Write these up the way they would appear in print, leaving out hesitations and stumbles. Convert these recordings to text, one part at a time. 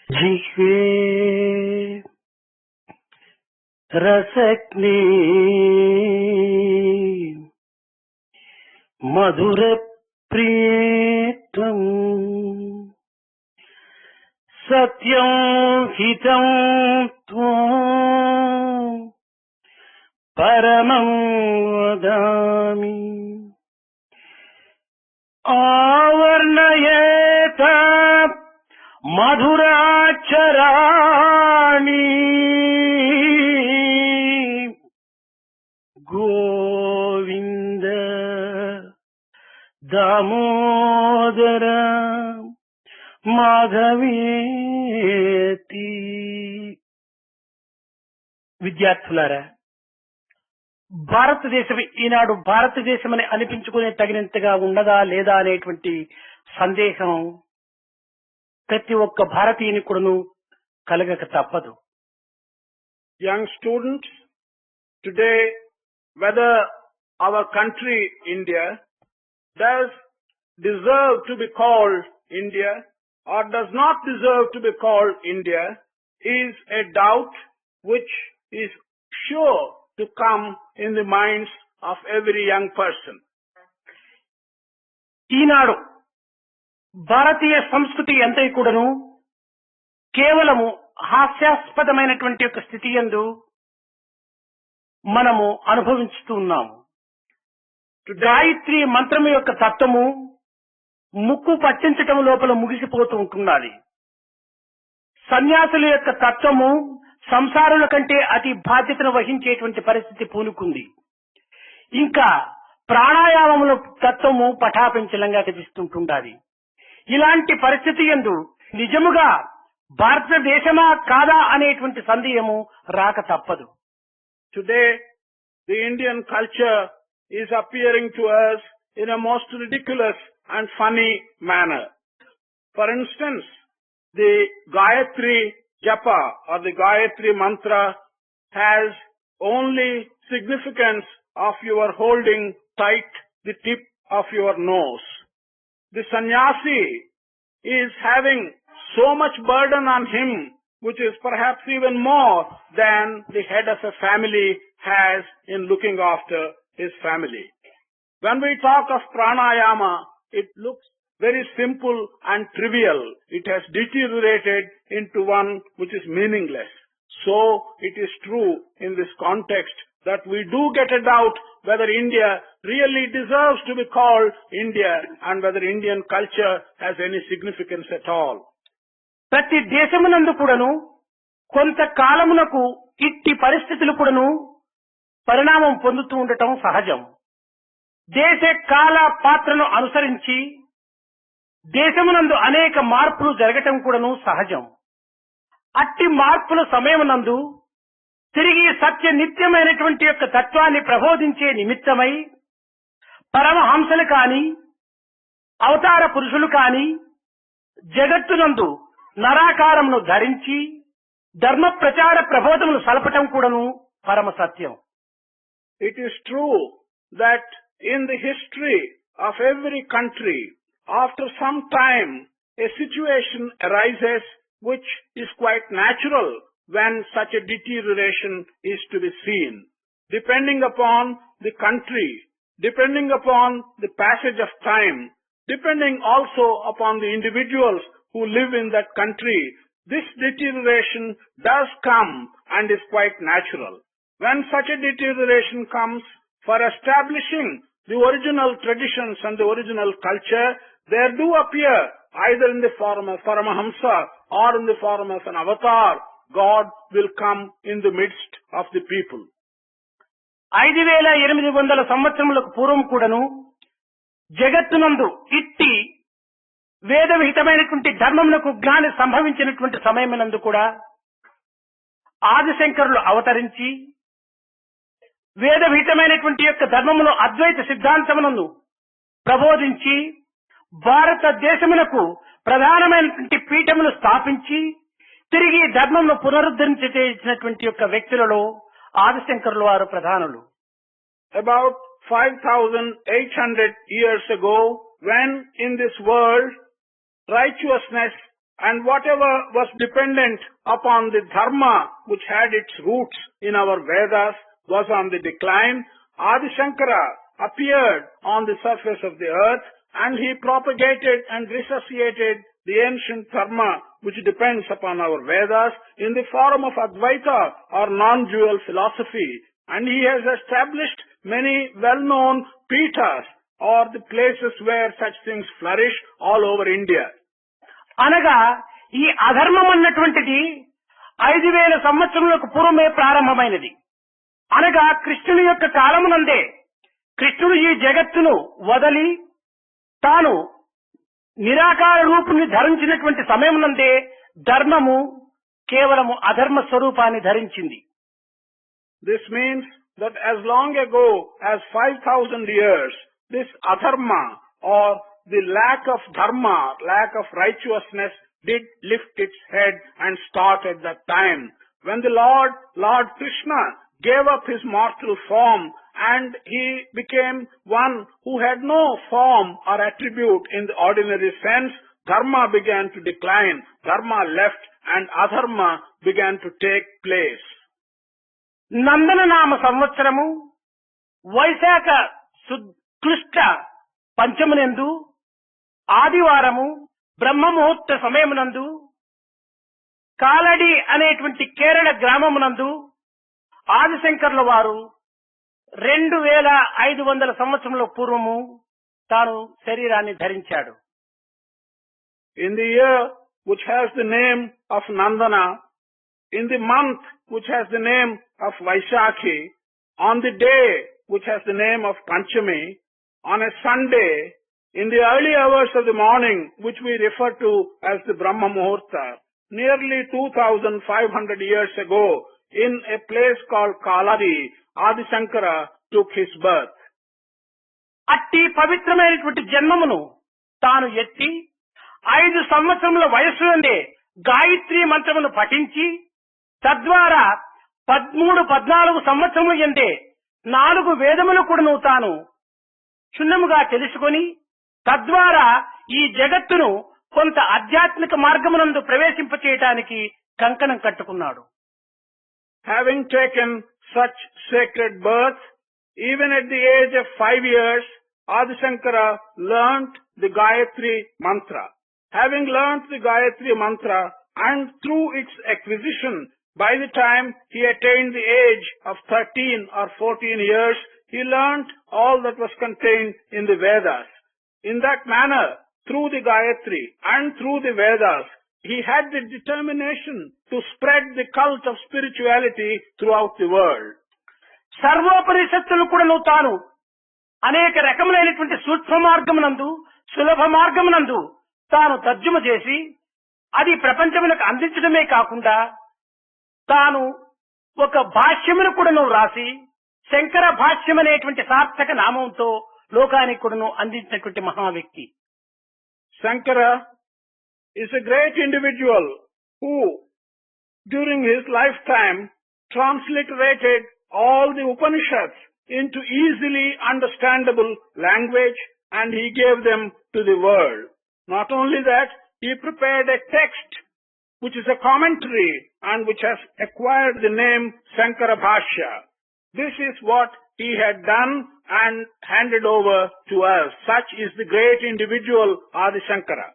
जिह्वे रसग्नि मधुर प्रियत्वं सत्यं हितं त्वं परमं वदामि आवर्णयेत मधुराक्षराणि गोविंद दामोदर మాధవేతి. విద్యార్థులారా, భారతదేశం ఈనాడు భారతదేశమని అనిపించుకునే తగినంతగా ఉన్నదా లేదా అనేటువంటి సందేహం ప్రతి ఒక్క భారతీయుని కూడాను కలగక తప్పదు. Young students, today whether our country India does deserve to be called India or does not deserve to be called India is a doubt which is sure to come in the minds of every young person. ఈనాడు భారతీయ సంస్కృతి ఎంతై కూడాను కేవలము హాస్యాస్పదమైనటువంటి ఒక స్థితి యందు మనము అనుభవించుతూ ఉన్నాము. గాయత్రి మంత్రము యొక్క తత్వము ముక్కు పట్టించటం లోపల ముగిసిపోతూ ఉంటున్నది. సన్యాసుల యొక్క తత్వము సంసారుల కంటే అతి బాధ్యతను వహించేటువంటి పరిస్థితి పూనుకుంది. ఇంకా ప్రాణాయామముల తత్వము పటాపించలంగా కనిపిస్తుంటున్నది. ఇలాంటి పరిస్థితి యందు నిజముగా భారతదేశమా కాదా అనేటువంటి సందేహము రాక తప్పదు. Today the Indian culture is appearing to us in a most ridiculous and funny manner. For instance, the Gayatri Japa or the Gayatri Mantra has only significance of your holding tight the tip of your nose. The sannyasi is having so much burden on him, which is perhaps even more than the head of a family has in looking after his family. When we talk of pranayama, it looks very simple and trivial. It has deteriorated into one which is meaningless. So it is true in this context that we do get a doubt whether India really deserves to be called India and whether Indian culture has any significance at all. ప్రతి దేశమునందు కూడాను కొంతకాలమునకు ఇట్టి పరిస్థితులు కూడాను పరిణామం పొందుతూ ఉండటం సహజం. దేశ కాల పాత్రను అనుసరించి దేశమునందు అనేక మార్పులు జరగటం కూడాను సహజం. అట్టి మార్పుల సమయమునందు తిరిగి సత్య నిత్యమైనటువంటి యొక్క తత్వాన్ని ప్రబోధించే నిమిత్తమై పరమహంసలు కాని అవతార పురుషులు కాని జగత్తునందు నరాకారమును ధరించి ధర్మ ప్రచార ప్రబోధములు సలపటం కూడాను పరమ సత్యం. It is true that in the history of every country, after some time, a situation arises which is quite natural when such a deterioration is to be seen. Depending upon the country, depending upon the passage of time, depending also upon the individuals who live in that country, this deterioration does come and is quite natural. When such a deterioration comes, for establishing the original traditions and the original culture, there do appear, either in the form of Paramahamsa or in the form of an avatar, God will come in the midst of the people. 5800 సంవత్సరములకు పూర్వం కూడాను జగత్తునందు ఇట్టి వేద విహితమైనటువంటి ధర్మమునకు జ్ఞాని సంభవించినటువంటి సమయమునందు కూడా ఆదిశంకరులు అవతరించి వేద విహితమైనటువంటి యొక్క ధర్మమును అద్వైత సిద్ధాంతమును ప్రబోధించి భారతదేశమునకు ప్రధానమైనటువంటి పీఠమును స్థాపించి తిరిగి ధర్మమును పునరుద్ధరించేసినటువంటి యొక్క వ్యక్తులలో ఆదిశంకరుల వారు ప్రధానులు. About 5,800 years ago, when in this world righteousness and whatever was dependent upon the dharma which had its roots in our Vedas was on the decline. Adi Shankara appeared on the surface of the earth and he propagated and resuscitated the ancient dharma which depends upon our Vedas in the form of Advaita or non-dual philosophy, and he has established many well-known pithas or the places where such things flourish all over India. అనగా ఈ అధర్మం అన్నటువంటిది 5000 సంవత్సరములకు పూర్వమే ప్రారంభమైనది. అనగా కృష్ణుని యొక్క కాలమునందే కృష్ణుడు ఈ జగత్తును వదలి తాను నిరాకార రూపుని ధరించినటువంటి సమయమునందే ధర్మము కేవలము అధర్మ స్వరూపాన్ని ధరించింది. This means that as long ago as 5,000 years, this adharma or the lack of dharma, lack of righteousness did lift its head and start at that time. When the Lord Krishna gave up his mortal form and he became one who had no form or attribute in the ordinary sense, dharma began to decline, dharma left and adharma began to take place. నందననామ సంవత్సరము వైశాఖ శుక్ల పంచమనందు ఆదివారము బ్రహ్మముహూర్త సమయమునందు కాలడి అనేటువంటి కేరళ గ్రామమునందు ఆదిశంకర్ల వారు 2500 సంవత్సరముల పూర్వము తాను శరీరాన్ని ధరించాడు. In the year which has the name of Nandana, in the month which has the name of Vaishakhi, on the day which has the name of Panchami, on a Sunday, in the early hours of the morning, which we refer to as the Brahma Muhurta, nearly 2,500 years ago, in a place called Kaladi, Adi Shankara took his birth. అట్టి పవిత్రమైనటువంటి జన్మమును తాను ఎత్తి 5 సంవత్సరముల వయస్సులోనే గాయత్రి మంత్రమును పఠించి తద్వారా 13-14 సంవత్సరముల యందే 4 వేదములు కూడాను తాను క్షుణ్ణముగా తెలుసుకొని తద్వారా ఈ జగత్తును కొంత ఆధ్యాత్మిక మార్గమునందు ప్రవేశింపచేయడానికి కంకణం కట్టుకున్నాడు. Having taken such sacred birth, even at the age of 5 years, Adi Shankara learnt the Gayatri mantra. Having learnt the Gayatri mantra and through its acquisition, by the time he attained the age of 13 or 14 years, he learnt all that was contained in the Vedas. In that manner, through the Gayatri and through the Vedas, he had the determination to spread the cult of spirituality throughout the world. సర్వోపనిషత్తులు కూడా తాను అనేక రకములైనటువంటి సూక్ష్మ మార్గమునందు సులభ మార్గమునందు తాను తర్జుమ చేసి అది ప్రపంచమునకు అందించడమే కాకుండా తాను ఒక భాష్యమును కూడాను రాసి శంకర భాష్యం అనేటువంటి సార్థక నామంతో లోకానికి కూడాను అందించినటువంటి మహా వ్యక్తి. Shankara is a great individual who, during his lifetime, transliterated all the Upanishads into easily understandable language and he gave them to the world. Not only that, he prepared a text which is a commentary and which has acquired the name Shankara Bhashya. This is what he had done and handed over to us. Such is the great individual Adi Shankara.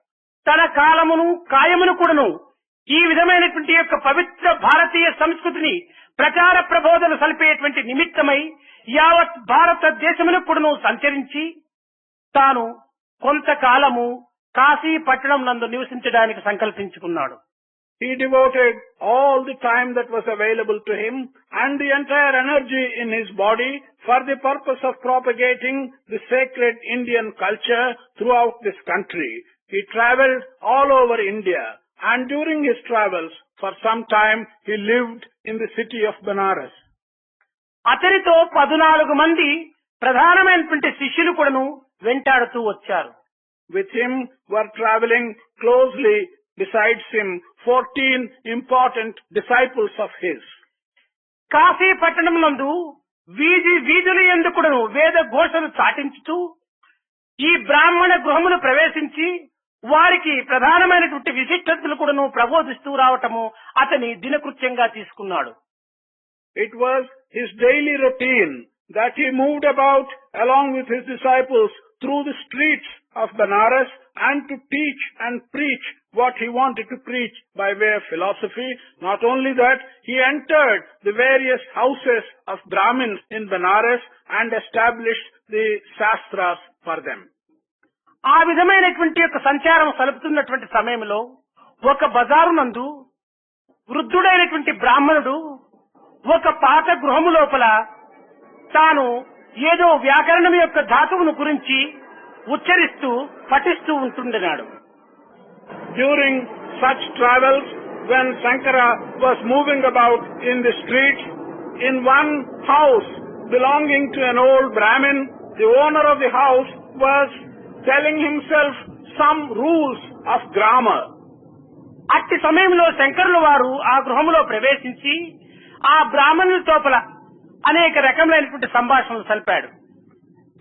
తన కాలమును కాయమును కూడాను ఈ విధమైనటువంటి యొక్క పవిత్ర భారతీయ సంస్కృతిని ప్రచార ప్రబోధన సలిపేటువంటి నిమిత్తమై యావత్ భారతదేశమును కూడాను సంచరించి తాను కొంతకాలము కాశీ పట్టణం నందు నివసించడానికి సంకల్పించుకున్నాడు. He devoted all the time that was available to him and the entire energy in his body for the purpose of propagating the sacred Indian culture throughout this country. He travelled all over India and during his travels for some time he lived in the city of Banaras. అతనితో 14 మంది ప్రధానమైనటువంటి శిష్యులు కూడాను వెంటాడుతూ వచ్చారు. With him were travelling closely besides him 14 important disciples of his. Kashi పట్టణం నందు వీధులు యందు కూడాను వేద ఘోషలు చాటించుతూ ఈ బ్రాహ్మణ గృహమును ప్రవేశించి వారికి ప్రధానమైనటువంటి విశిష్టతలు కూడాను ప్రబోధిస్తూ రావటము అతని దినకృత్యంగా తీసుకున్నాడు. It was his daily routine that he moved about along with his disciples through the streets of Banaras and to teach and preach what he wanted to preach by way of philosophy. Not only that, he entered the various houses of Brahmins in Banaras and established the Shastras for them. ఆ విధమైనటువంటి యొక్క సంచారం సలుపుతున్నటువంటి సమయంలో ఒక బజారు నందు వృద్ధుడైనటువంటి బ్రాహ్మణుడు ఒక పాత గృహము లోపల తాను ఏదో వ్యాకరణం యొక్క ధాతువును గురించి ఉచ్చరిస్తూ పఠిస్తూ ఉంటుండేనాడు. During such travels, when Shankara was moving about in the streets, in one house belonging to an old Brahmin, the owner of the house was telling himself some rules of grammar. అట్టి సమయంలో శంకరుల వారు ఆ గృహములో ప్రవేశించి ఆ బ్రాహ్మణుల తోపల అనేక రకములైనటువంటి సంభాషణలు సలిపాడు.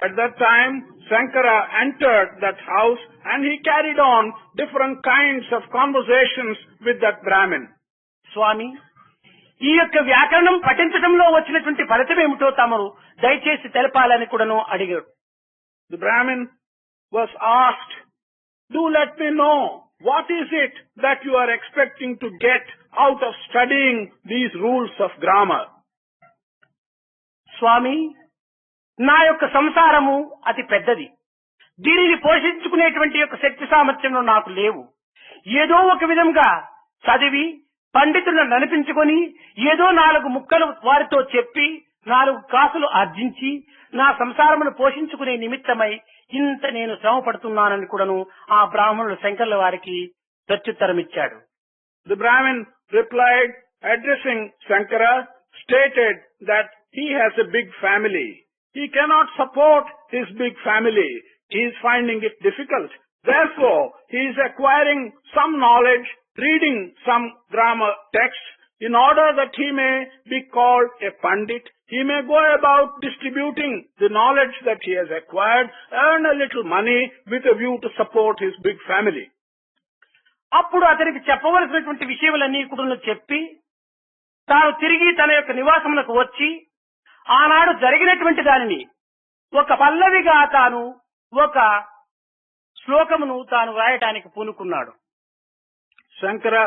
At that time, Shankara entered that house and he carried on different kinds of conversations with that Brahmin. స్వామి, ఈ యొక్క వ్యాకరణం పఠించడంలో వచ్చినటువంటి ఫలితం ఏమిటో తమరు దయచేసి తెలపాలని కూడాను అడిగాడు. The Brahmin was asked, "Do let me know, what is it that you are expecting to get out of studying these rules of grammar?" స్వామి, నా యొక్క సంసారము అతి పెద్దది. దీనిని పోషించుకునేటువంటి యొక్క శక్తి సామర్థ్యంలో నాకు లేవు. ఏదో ఒక విధంగా చదివి పండితులను అనిపించుకొని ఏదో 4 ముక్కలు వారితో చెప్పి 4 కాసులు ఆర్జించి నా సంసారమును పోషించుకునే నిమిత్తమై ఇంత నేను శ్రమ పడుతున్నానని కూడాను ఆ బ్రాహ్మణుడు శంకర్ల వారికి ప్రత్యుత్తరం ఇచ్చాడు. The Brahmin replied, addressing Shankara, stated that he has a big family. He cannot support his big family. He is finding it difficult. Therefore, he is acquiring some knowledge, reading some grammar texts, in order that he may be called a pandit. He may go about distributing the knowledge that he has acquired, earn a little money with a view to support his big family. అప్పుడు అతనికి చెప్పవలసినటువంటి విషయములన్నీ కూడా చెప్పి తాను తిరిగి తన యొక్క నివాసములకు వచ్చి ఆనాడు జరిగినటువంటి దానిని ఒక పల్లవిగా తాను ఒక శ్లోకమును తాను రాయటానికి పూనుకున్నాడు. Shankara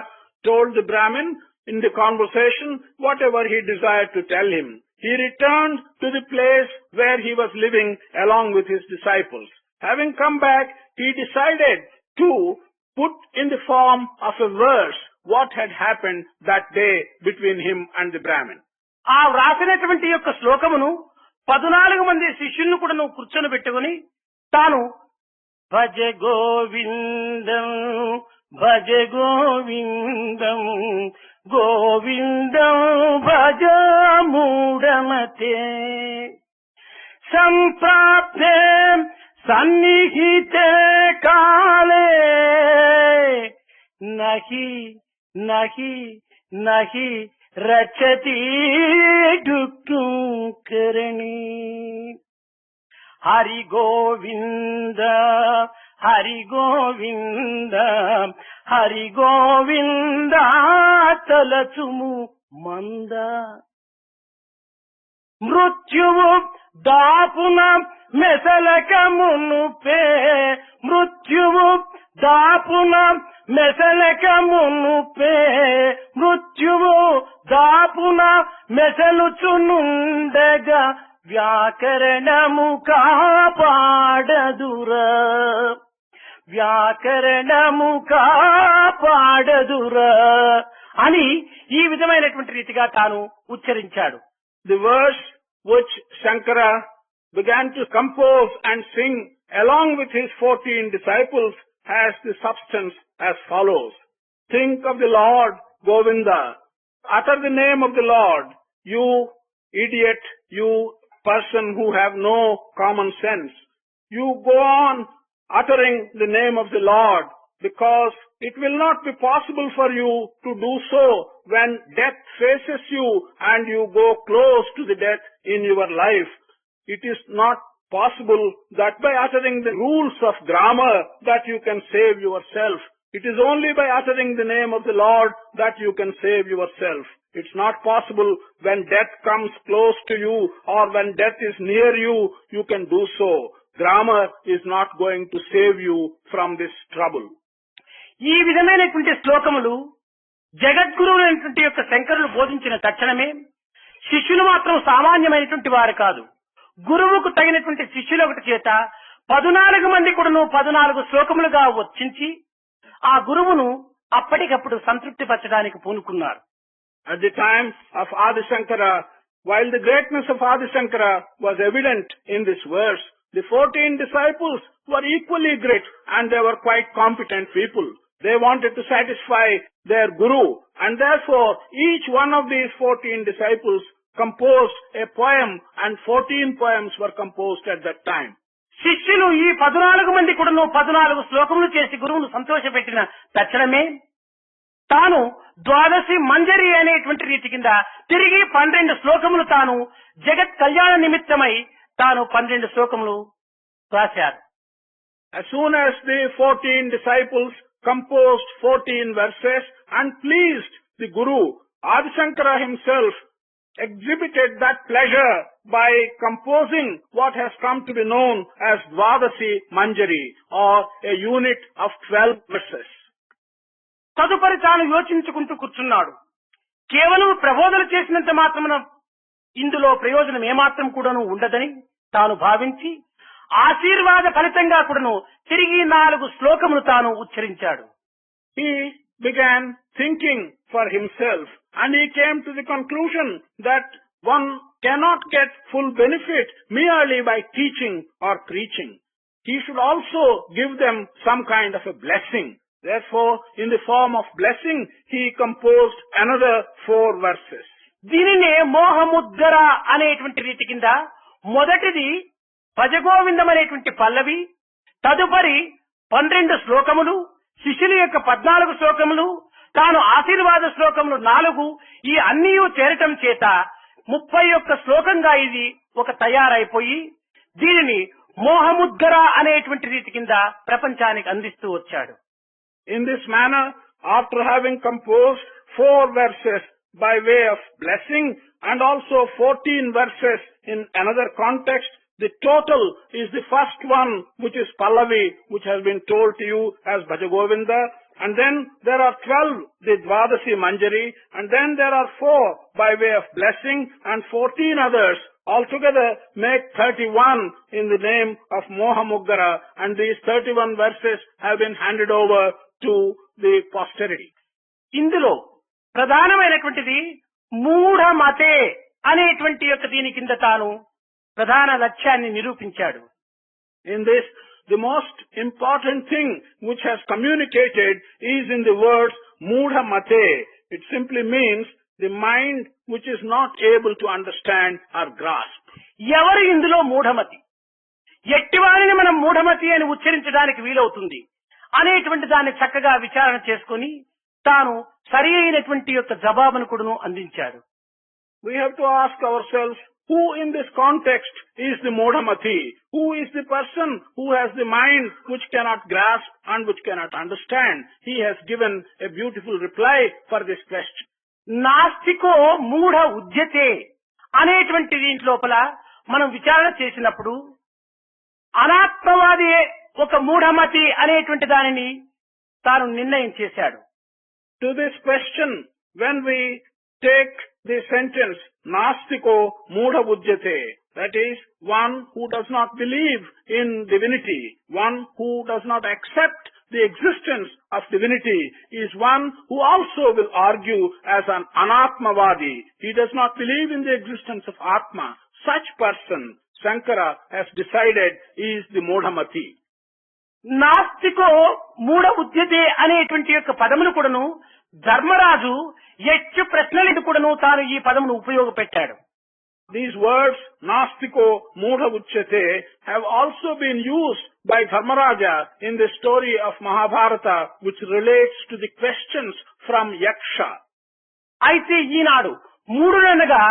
told the Brahmin in the conversation whatever he desired to tell him. He returned to the place where he was living along with his disciples. Having come back, he decided to put in the form of a verse what had happened that day between him and the Brahmin. ఆ వ్రాసినటువంటి యొక్క శ్లోకమును 14 మంది శిష్యులను కూడా నువ్వు కూర్చొని పెట్టుకుని తాను భజ గోవిందం భజ గోవిందం గోవిందం భజ మూఢమతే సంప్రాప్తే సన్నిహితే కాలే నహి నహి నహి రచతి డుక్కు కరణి హరి గోవింద హరి గోవింద హరి గోవింద తలచుము మంద మృత్యువు దాపున మెసలకమునుపే మృత్యువు దాపున మెసలకమునుపే మృత్యువు దాపున మెసలుచునుండగా వ్యాకరణము కాపాడదురా వ్యాకరణము కాపాడదురా అని ఈ విధమైనటువంటి రీతిగా తాను ఉచ్చరించాడు. The verse which Shankara began to compose and sing along with his 14 disciples has the substance as follows. Think of the Lord, Govinda. Utter the name of the Lord, you idiot, you person who have no common sense. You go on uttering the name of the Lord because it will not be possible for you to do so when death faces you and you go close to the death in your life. It is not possible that by uttering the rules of grammar that you can save yourself. It is only by uttering the name of the Lord that you can save yourself. It's not possible when death comes close to you or when death is near you, you can do so. Grammar is not going to save you from this trouble. ఈ విధమైనటువంటి శ్లోకములు జగద్గురువులైనటువంటి యొక్క శంకరులు బోధించిన తక్షణమే శిష్యులు మాత్రం సామాన్యమైనటువంటి వారు కాదు. గురువుకు తగినటువంటి శిష్యులు ఒకటి చేత 14 మంది కూడాను 14 శ్లోకములుగా వచ్చించి ఆ గురువును అప్పటికప్పుడు సంతృప్తి పరచడానికి పూనుకున్నారు. At the time of Adi Shankara, while the greatness of Adi Shankara was evident in this verse, the 14 disciples were equally great and they were quite competent people. They wanted to satisfy their guru, and therefore each one of these 14 disciples composed a poem, and 14 poems were composed at that time. శిష్యులు ఈ 14 మంది కూడాను 14 శ్లోకములు చేసి గురువును సంతోషపెట్టిన తక్షణమే తాను ద్వాదశి మంజరి అనేటువంటి రీతి కింద తిరిగి 12 శ్లోకములు తాను జగత్ కళ్యాణ నిమిత్తమై తాను 12 శ్లోకములు రాశారు. As soon as the 14 disciples composed 14 verses and pleased the Guru, Adi Shankara himself exhibited that pleasure by composing what has come to be known as Dvadasi Manjari, or a unit of 12 verses. తదుపరి తాను యోచించుకుంటూ కూర్చున్నాడు. కేవలం ప్రబోధన చేసినంత మాత్రమున ఇందులో ప్రయోజనం ఏమాత్రం కూడాను ఉండదని తాను భావించి ఆశీర్వాద ఫలితంగా కూడాను తిరిగి 4 శ్లోకములు తాను ఉచ్చరించాడు. He began thinking for himself, and he came to the conclusion that one cannot get full benefit merely by teaching or preaching. He should also give them some kind of a blessing. Therefore, in the form of blessing, he composed another 4 verses. దీనినే మోహముద్గర అనేటువంటి రీతి కింద మొదటిది భజగోవిందం అనేటువంటి పల్లవి, తదుపరి 12 శ్లోకములు, శిష్యుల యొక్క 14 శ్లోకములు, తాను ఆశీర్వాద శ్లోకములు 4, ఈ అన్నీ చేరటం చేత 31 శ్లోకంగా ఇది ఒక తయారైపోయి దీనిని మోహముద్గర అనేటువంటి రీతి కింద ప్రపంచానికి అందిస్తూ వచ్చాడు. In this manner, after having composed 4 verses by way of blessing and also 14 verses in another context, the total is the first one, which is Pallavi, which has been told to you as Bhajagovinda, and then there are 12, the Dvadasi Manjari, and then there are 4 by way of blessing, and 14 others. Altogether make 31 in the name of Mohamuggara, and these 31 verses have been handed over to the posterity. ఇందులో ప్రధానమైనటువంటిది మూఢమతే అనేటువంటి యొక్క దీని కింద తాను ప్రధాన లక్ష్యాన్ని నిరూపించాడు. In this, the most important thing which has communicated is in the words Moodha Mate. It simply means the mind which is not able to understand or grasp. ఎవరు ఇందులో మూఢమతి, ఎట్టివారిని మనం మూఢమతి అని ఉచ్చరించడానికి వీలవుతుంది అనేటువంటి దాన్ని చక్కగా విచారణ చేసుకుని తాను సరి అయినటువంటి యొక్క జవాబును కూడాను అందించాడు. We have to ask ourselves, who in this context is the Modhamati? Who is the person who has the mind which cannot grasp and which cannot understand? He has given a beautiful reply for this question. నాస్తికో మూఢ ఉద్యతే అనేటువంటి didn't లోపల మనం విచారణ చేసినప్పుడు అనాత్మవాది ఒక మూఢమతి అనేటువంటి దానిని తాను నిర్ణయం చేశాడు. To this question, when we take the sentence Nastiko Moodha Ujjate, that is, one who does not believe in divinity, one who does not accept the existence of divinity, is one who also will argue as an Anatmavadi. He does not believe in the existence of Atma. Such person, Shankara has decided, is the Modhamati. నాస్తికో మూఢ ఉద్యతే అనేటువంటి యొక్క పదమును కూడాను ధర్మరాజు ఎచ్చు ప్రశ్నలను కూడాను తాను ఈ పదమును ఉపయోగపెట్టాడు. These words, Nastiko Moodha Uchyate, have also been used by Dharmaraja in the story of Mahabharata, which relates to the questions from Yaksha. అయితే ఈనాడు మూఢులనగా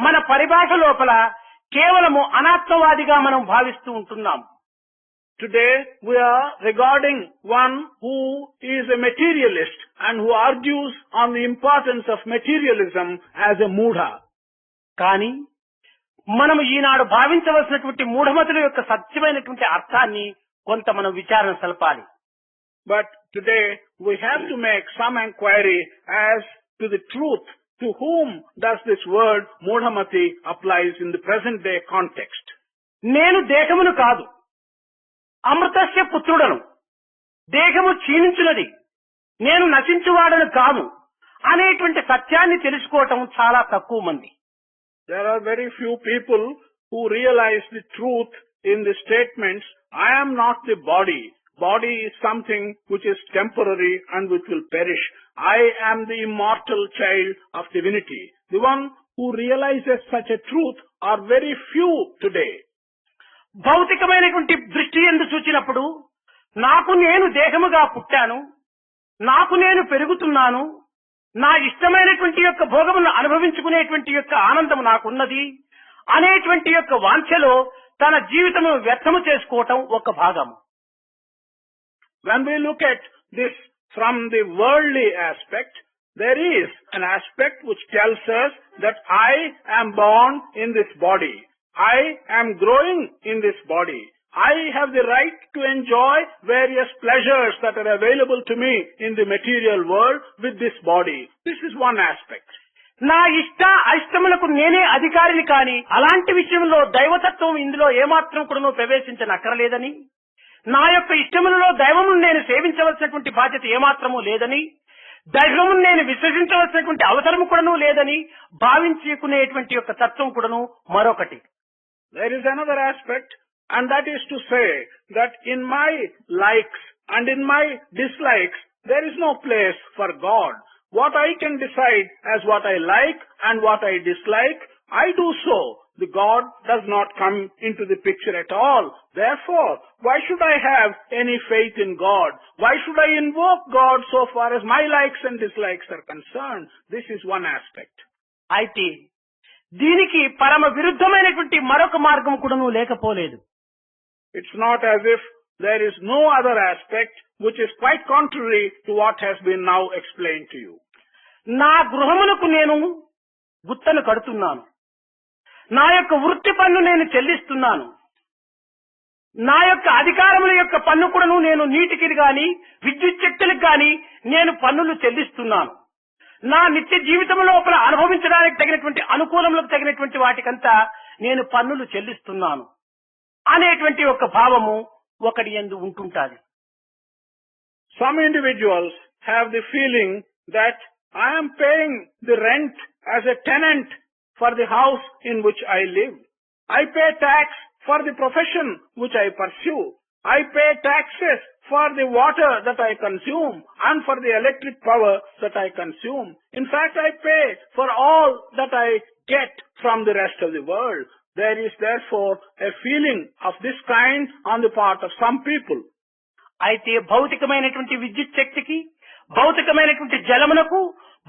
మన పరిభాష లోపల కేవలము అనాత్మవాదిగా మనం భావిస్తూ ఉంటున్నాం. Today we are regarding one who is a materialist and who argues on the importance of materialism as a Mudha. కానీ మనము ఈనాడు భావించవలసినటువంటి మూఢమతుల యొక్క సత్యమైనటువంటి అర్థాన్ని కొంత మనం విచారణ సలపాలి. But today we have to make some inquiry as to the truth. To whom does this word Mudhamati applies in the present day context? నేను దేహమును కాదు, అమృతస్య పుత్రుడను, దేహము క్షీణించున్నది, నేను నశించువాడను కాను అనేటువంటి సత్యాన్ని తెలుసుకోవటం చాలా తక్కువ మంది. There are very few people who realize the truth in the statements, I am not the body. Body is something which is temporary and which will perish. I am the immortal child of divinity. The one who realizes such a truth are very few today. భౌతికమైనటువంటి దృష్టి ఎందు చూచినప్పుడు నాకు నేను దేహముగా పుట్టాను, నాకు నేను పెరుగుతున్నాను, నా ఇష్టమైనటువంటి యొక్క భోగమును అనుభవించుకునేటువంటి యొక్క ఆనందం నాకున్నది అనేటువంటి యొక్క వాంఛలో తన జీవితము వ్యర్థము చేసుకోవటం ఒక భాగము. When we look at this from the worldly aspect, there is an aspect which tells us that I am born in this body. I am growing in this body. I have the right to enjoy various pleasures that are available to me in the material world with this body. This is one aspect. నా ఇష్ట అయిష్టములకు నేనే అధికారిని కాని అలాంటి విషయంలో దైవతత్వం ఇందులో ఏమాత్రం కూడా ప్రవేశించనక్కరలేదని, నా యొక్క ఇష్టములలో దైవమును నేను సేవించవలసినటువంటి బాధ్యత ఏమాత్రమూ లేదని, దైవమును నేను విశ్వసించవలసినటువంటి అవసరము కూడాను లేదని భావించుకునేటువంటి యొక్క తత్వం కూడాను మరొకటి. There is another aspect, and that is to say that in my likes and in my dislikes there is no place for God. What I can decide as what I like and what I dislike, I do so. The God does not come into the picture at all. Therefore, why should I have any faith in God? Why should I invoke God so far as my likes and dislikes are concerned? This is one aspect. అయితే దీనికి పరమ విరుద్ధమైనటువంటి మరొక మార్గం కూడాను లేకపోలేదు. It's not as if there is no other aspect which is quite contrary to what has been now explained to you. నా గృహమునకు నేను గుత్తను కడుతున్నాను, నా యొక్క వృత్తి పన్ను నేను చెల్లిస్తున్నాను, నా యొక్క అధికారముల యొక్క పన్ను కూడాను నేను నీటికి గాని విద్యుత్ శక్తులకు గాని నేను పన్నులు చెల్లిస్తున్నాను, నా నిత్య జీవితం లోపల అనుభవించడానికి తగినటువంటి అనుకూలములకు తగినటువంటి వాటికంతా నేను పన్నులు చెల్లిస్తున్నాను అనేటువంటి ఒక భావము ఒకటి యందు ఉంటుంటాది. Some individuals have the feeling that I am paying the rent as a tenant for the house in which I live. I pay tax for the profession which I pursue. I pay taxes for the water that I consume and for the electric power that I consume. In fact, I pay for all that I get from the rest of the world. There is therefore a feeling of this kind on the part of some people. అయితే భౌతికమైనటువంటి విద్యుత్ శక్తికి, భౌతికమైనటువంటి జలమునకు,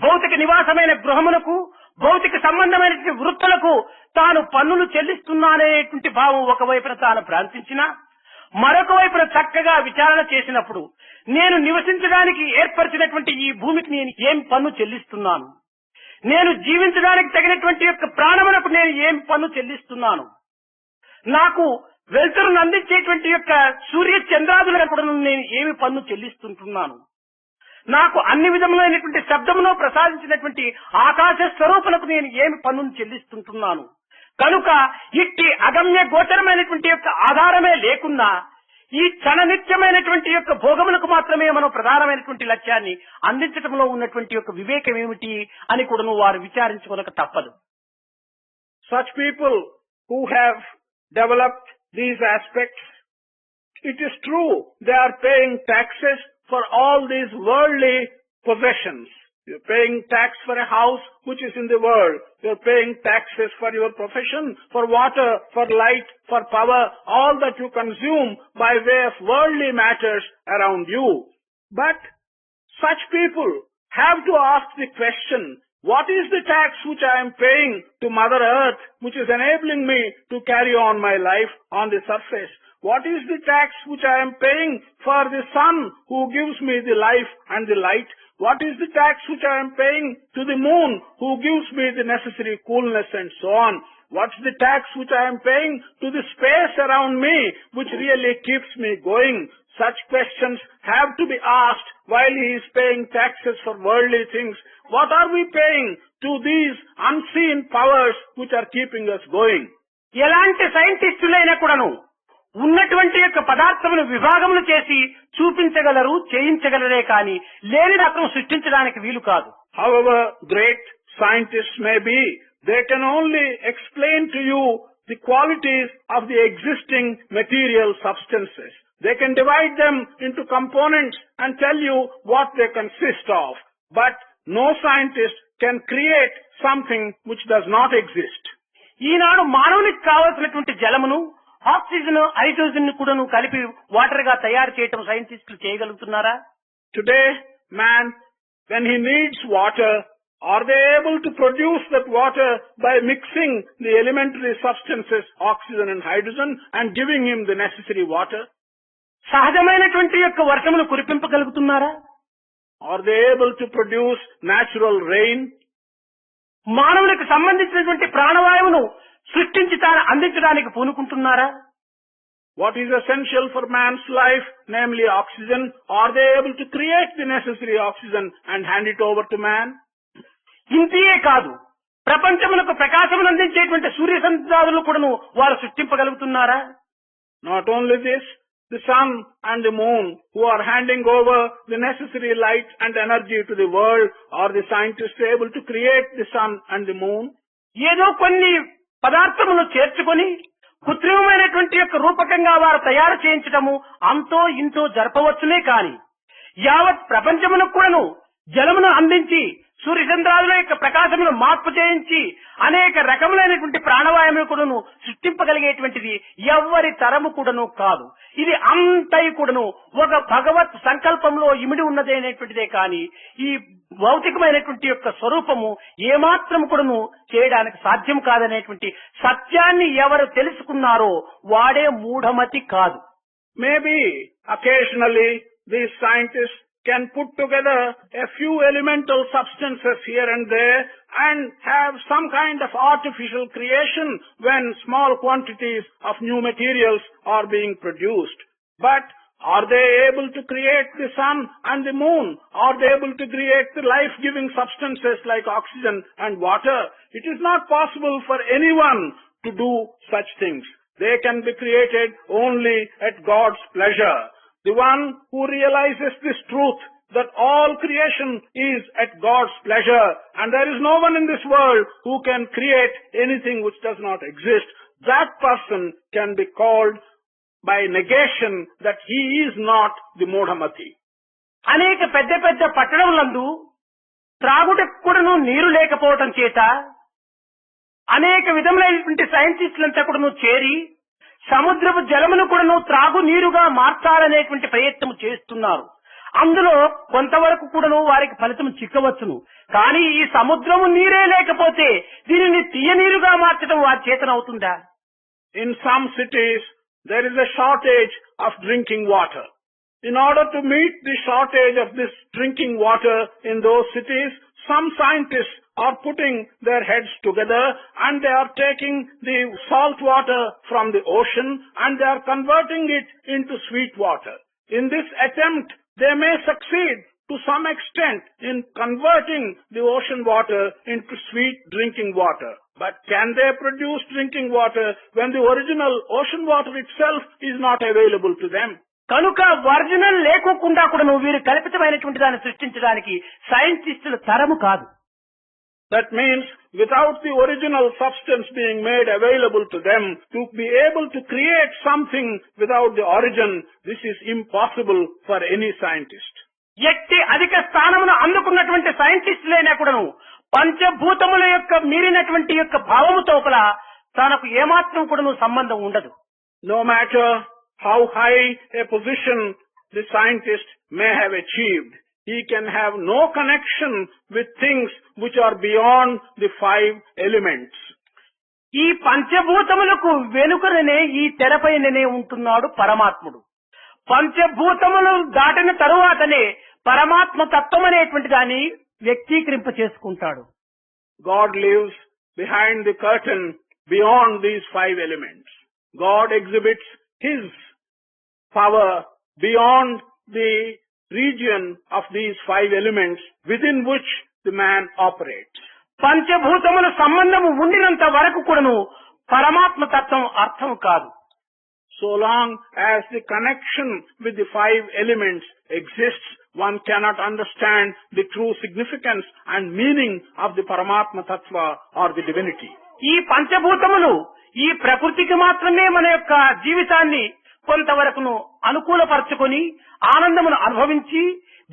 భౌతిక నివాసమైన గృహమునకు, భౌతిక సంబంధమైనటువంటి వృత్తులకు తాను పన్నులు చెల్లిస్తున్నానేటువంటి భావం ఒకవైపున తాను భ్రాంతించినా, మరొక వైపున చక్కగా విచారణ చేసినప్పుడు నేను నివసించడానికి ఏర్పరిచినటువంటి ఈ భూమికి నేను ఏం పన్ను చెల్లిస్తున్నాను, నేను జీవించడానికి తగినటువంటి యొక్క ప్రాణమునకు నేను ఏం పన్ను చెల్లిస్తున్నాను, నాకు వెలుతురును అందించేటువంటి యొక్క సూర్య చంద్రాదులకు కూడా నేను ఏమి పన్ను చెల్లిస్తుంటున్నాను, నాకు అన్ని విధములైనటువంటి శబ్దమును ప్రసాదించినటువంటి ఆకాశ స్వరూపులకు నేను ఏమి పన్నును చెల్లిస్తుంటున్నాను. కనుక ఇట్టి అగమ్య గోచరమైనటువంటి యొక్క ఆధారమే లేకున్నా ఈ క్షణనిత్యమైనటువంటి యొక్క భోగములకు మాత్రమే మనం ప్రధానమైనటువంటి లక్ష్యాన్ని అందించడంలో ఉన్నటువంటి యొక్క వివేకం ఏమిటి అని కూడా వారు విచారించుకోనక తప్పదు. Such people who have developed these aspects, it is true they are paying taxes for all these worldly possessions. You're paying tax for a house which is in the world. You're paying taxes for your profession, for water, for light, for power, all that you consume by way of worldly matters around you. But such people have to ask the question, What is the tax which I am paying to Mother Earth, which is enabling me to carry on my life on the surface? What is the tax which I am paying for the sun who gives me the life and the light? What is the tax which I am paying to the moon who gives me the necessary coolness and so on? What's the tax which I am paying to the space around me which really keeps me going? Such questions have to be asked while he is paying taxes for worldly things. What are we paying to these unseen powers which are keeping us going? ఎలాంటి సైంటిస్టులైనా కూడాను ఉన్నటువంటి యొక్క పదార్థమును విభాగములు చేసి చూపించగలరు, చేయించగలరే కానీ లేని మాత్రం సృష్టించడానికి వీలు కాదు. However great scientists may be, they can only explain to you the qualities of the existing material substances. They can divide them into components and tell you what they consist of. But no scientist can create something which does not exist. ఈనాడు మానవునికి కావలసినటువంటి జలమును, oxygen, hydrogen కూడాను కలిపి water గా తయారు చేయటం సైంటిస్టులు చేయగలుగుతున్నారా? Today, man, when he needs water, are they able to produce that water by mixing the elementary substances, oxygen and hydrogen, and giving him the necessary water? సహజమైనటువంటి యొక్క వర్షమును కురిపింపగలుగుతున్నారా? Are they able to produce natural rain? మానవునికి సంబంధించినటువంటి ప్రాణవాయువును సృష్టించి తాను అందించడానికి పూనుకుంటున్నారా? What is essential for man's life, namely oxygen, are they able to create the necessary oxygen and hand it over to man? ఇంతే కాదు, ప్రపంచమునకు ప్రకాశమును అందించేటువంటి సూర్య సంధ్రాదులు కూడాను వారు సృష్టింపగలుగుతున్నారా? Not only this, the sun and the moon, who are handing over the necessary light and energy to the world, are the scientists able to create the sun and the moon? ఏదో కొన్ని పదార్థములు చేర్చుకొని కృత్రిమమైనటువంటి యొక్క రూపకంగా వారు తయారు చేయించడము అంతో ఇంతో జరపవచ్చునే కాని యావత్ ప్రపంచమునకు కూడాను జలమును అందించి సూర్యచంద్రాదుల యొక్క ప్రకాశమును మార్పు చేయించి అనేక రకములైనటువంటి ప్రాణవాయువును కూడాను సృష్టింపగలిగేటువంటిది ఎవ్వరి తరము కూడాను కాదు. ఇది అంతయు కూడాను ఒక భగవత్ సంకల్పంలో ఇమిడి ఉన్నదేనేటువంటిదే కాని ఈ భౌతికమైనటువంటి యొక్క స్వరూపము ఏమాత్రం కూడాను చేయడానికి సాధ్యం కాదనేటువంటి సత్యాన్ని ఎవరు తెలుసుకున్నారో వాడే మూఢమతి కాదు. Maybe occasionally these scientists can put together a few elemental substances here and there and have some kind of artificial creation when small quantities of new materials are being produced. But are they able to create the sun and the moon? Are they able to create the life-giving substances like oxygen and water? It is not possible for anyone to do such things. They can be created only at God's pleasure. The one who realizes this truth, that all creation is at God's pleasure and there is no one in this world who can create anything which does not exist, that person can be called by negation that he is not the Modhamati. అనేక పెద్ద పెద్ద పట్టణములందు త్రాగుటకు కూడాను నీరు లేకపోవటం చేత అనేక విధములైనటువంటి సైంటిస్టులంతా కూడాను చేరి సముద్రపు జలమును కూడాను త్రాగు నీరుగా మార్చాలనేటువంటి ప్రయత్నం చేస్తున్నారు. అందులో కొంతవరకు కూడాను వారికి ఫలితం చిక్కవచ్చును. కానీ ఈ సముద్రము నీరే లేకపోతే దీనిని తీయనీరుగా మార్చడం వారి చేతనవుతుందా? In some cities there is a shortage of drinking water. In order to meet the shortage of this drinking water in those cities, some scientists are putting their heads together and they are taking the salt water from the ocean and they are converting it into sweet water. In this attempt, they may succeed to some extent in converting the ocean water into sweet drinking water. But can they produce drinking water when the original ocean water itself is not available to them? కనుక original లేకోకుండా కూడా నువ్వు వీరు కల్పితమైనటువంటి దాన్ని సృష్టించడానికి సైంటిస్టుల తరము కాదు. That means without the original substance being made available to them, to be able to create something without the origin, this is impossible for any scientist. ఎట్టి అధిక స్థానమును అందుకున్నటువంటి సైంటిస్టులైనా కూడాను పంచభూతముల యొక్క మీరినటువంటి యొక్క భావము తోపల తనకు ఏమాత్రం కూడాను సంబంధం ఉండదు. No matter how high a position the scientist may have achieved, he can have no connection with things which are beyond the five elements. ఈ పంచభూతములకు వెనుకనే ఈ తెరపైననే ఉంటున్నాడు పరమాత్ముడు. పంచభూతములు దాటిన తరువాతనే పరమాత్మ తత్వం అనేటువంటి దాన్ని వ్యక్తీకరింప చేసుకుంటాడు. God lives behind the curtain beyond these five elements. God exhibits His power beyond the region of these five elements within which the man operates. పంచభూతముల సంబంధము ఉండినంత వరకు కూడాను పరమాత్మ తత్వం అర్థం కాదు. So long as the connection with the five elements exists, one cannot understand the true significance and meaning of the Paramatma Tattva or the divinity. ఈ పంచభూతములు ఈ ప్రకృతికి మాత్రమే మన యొక్క జీవితాన్ని కొంతవరకును అనుకూలపరచుకొని ఆనందమును అనుభవించి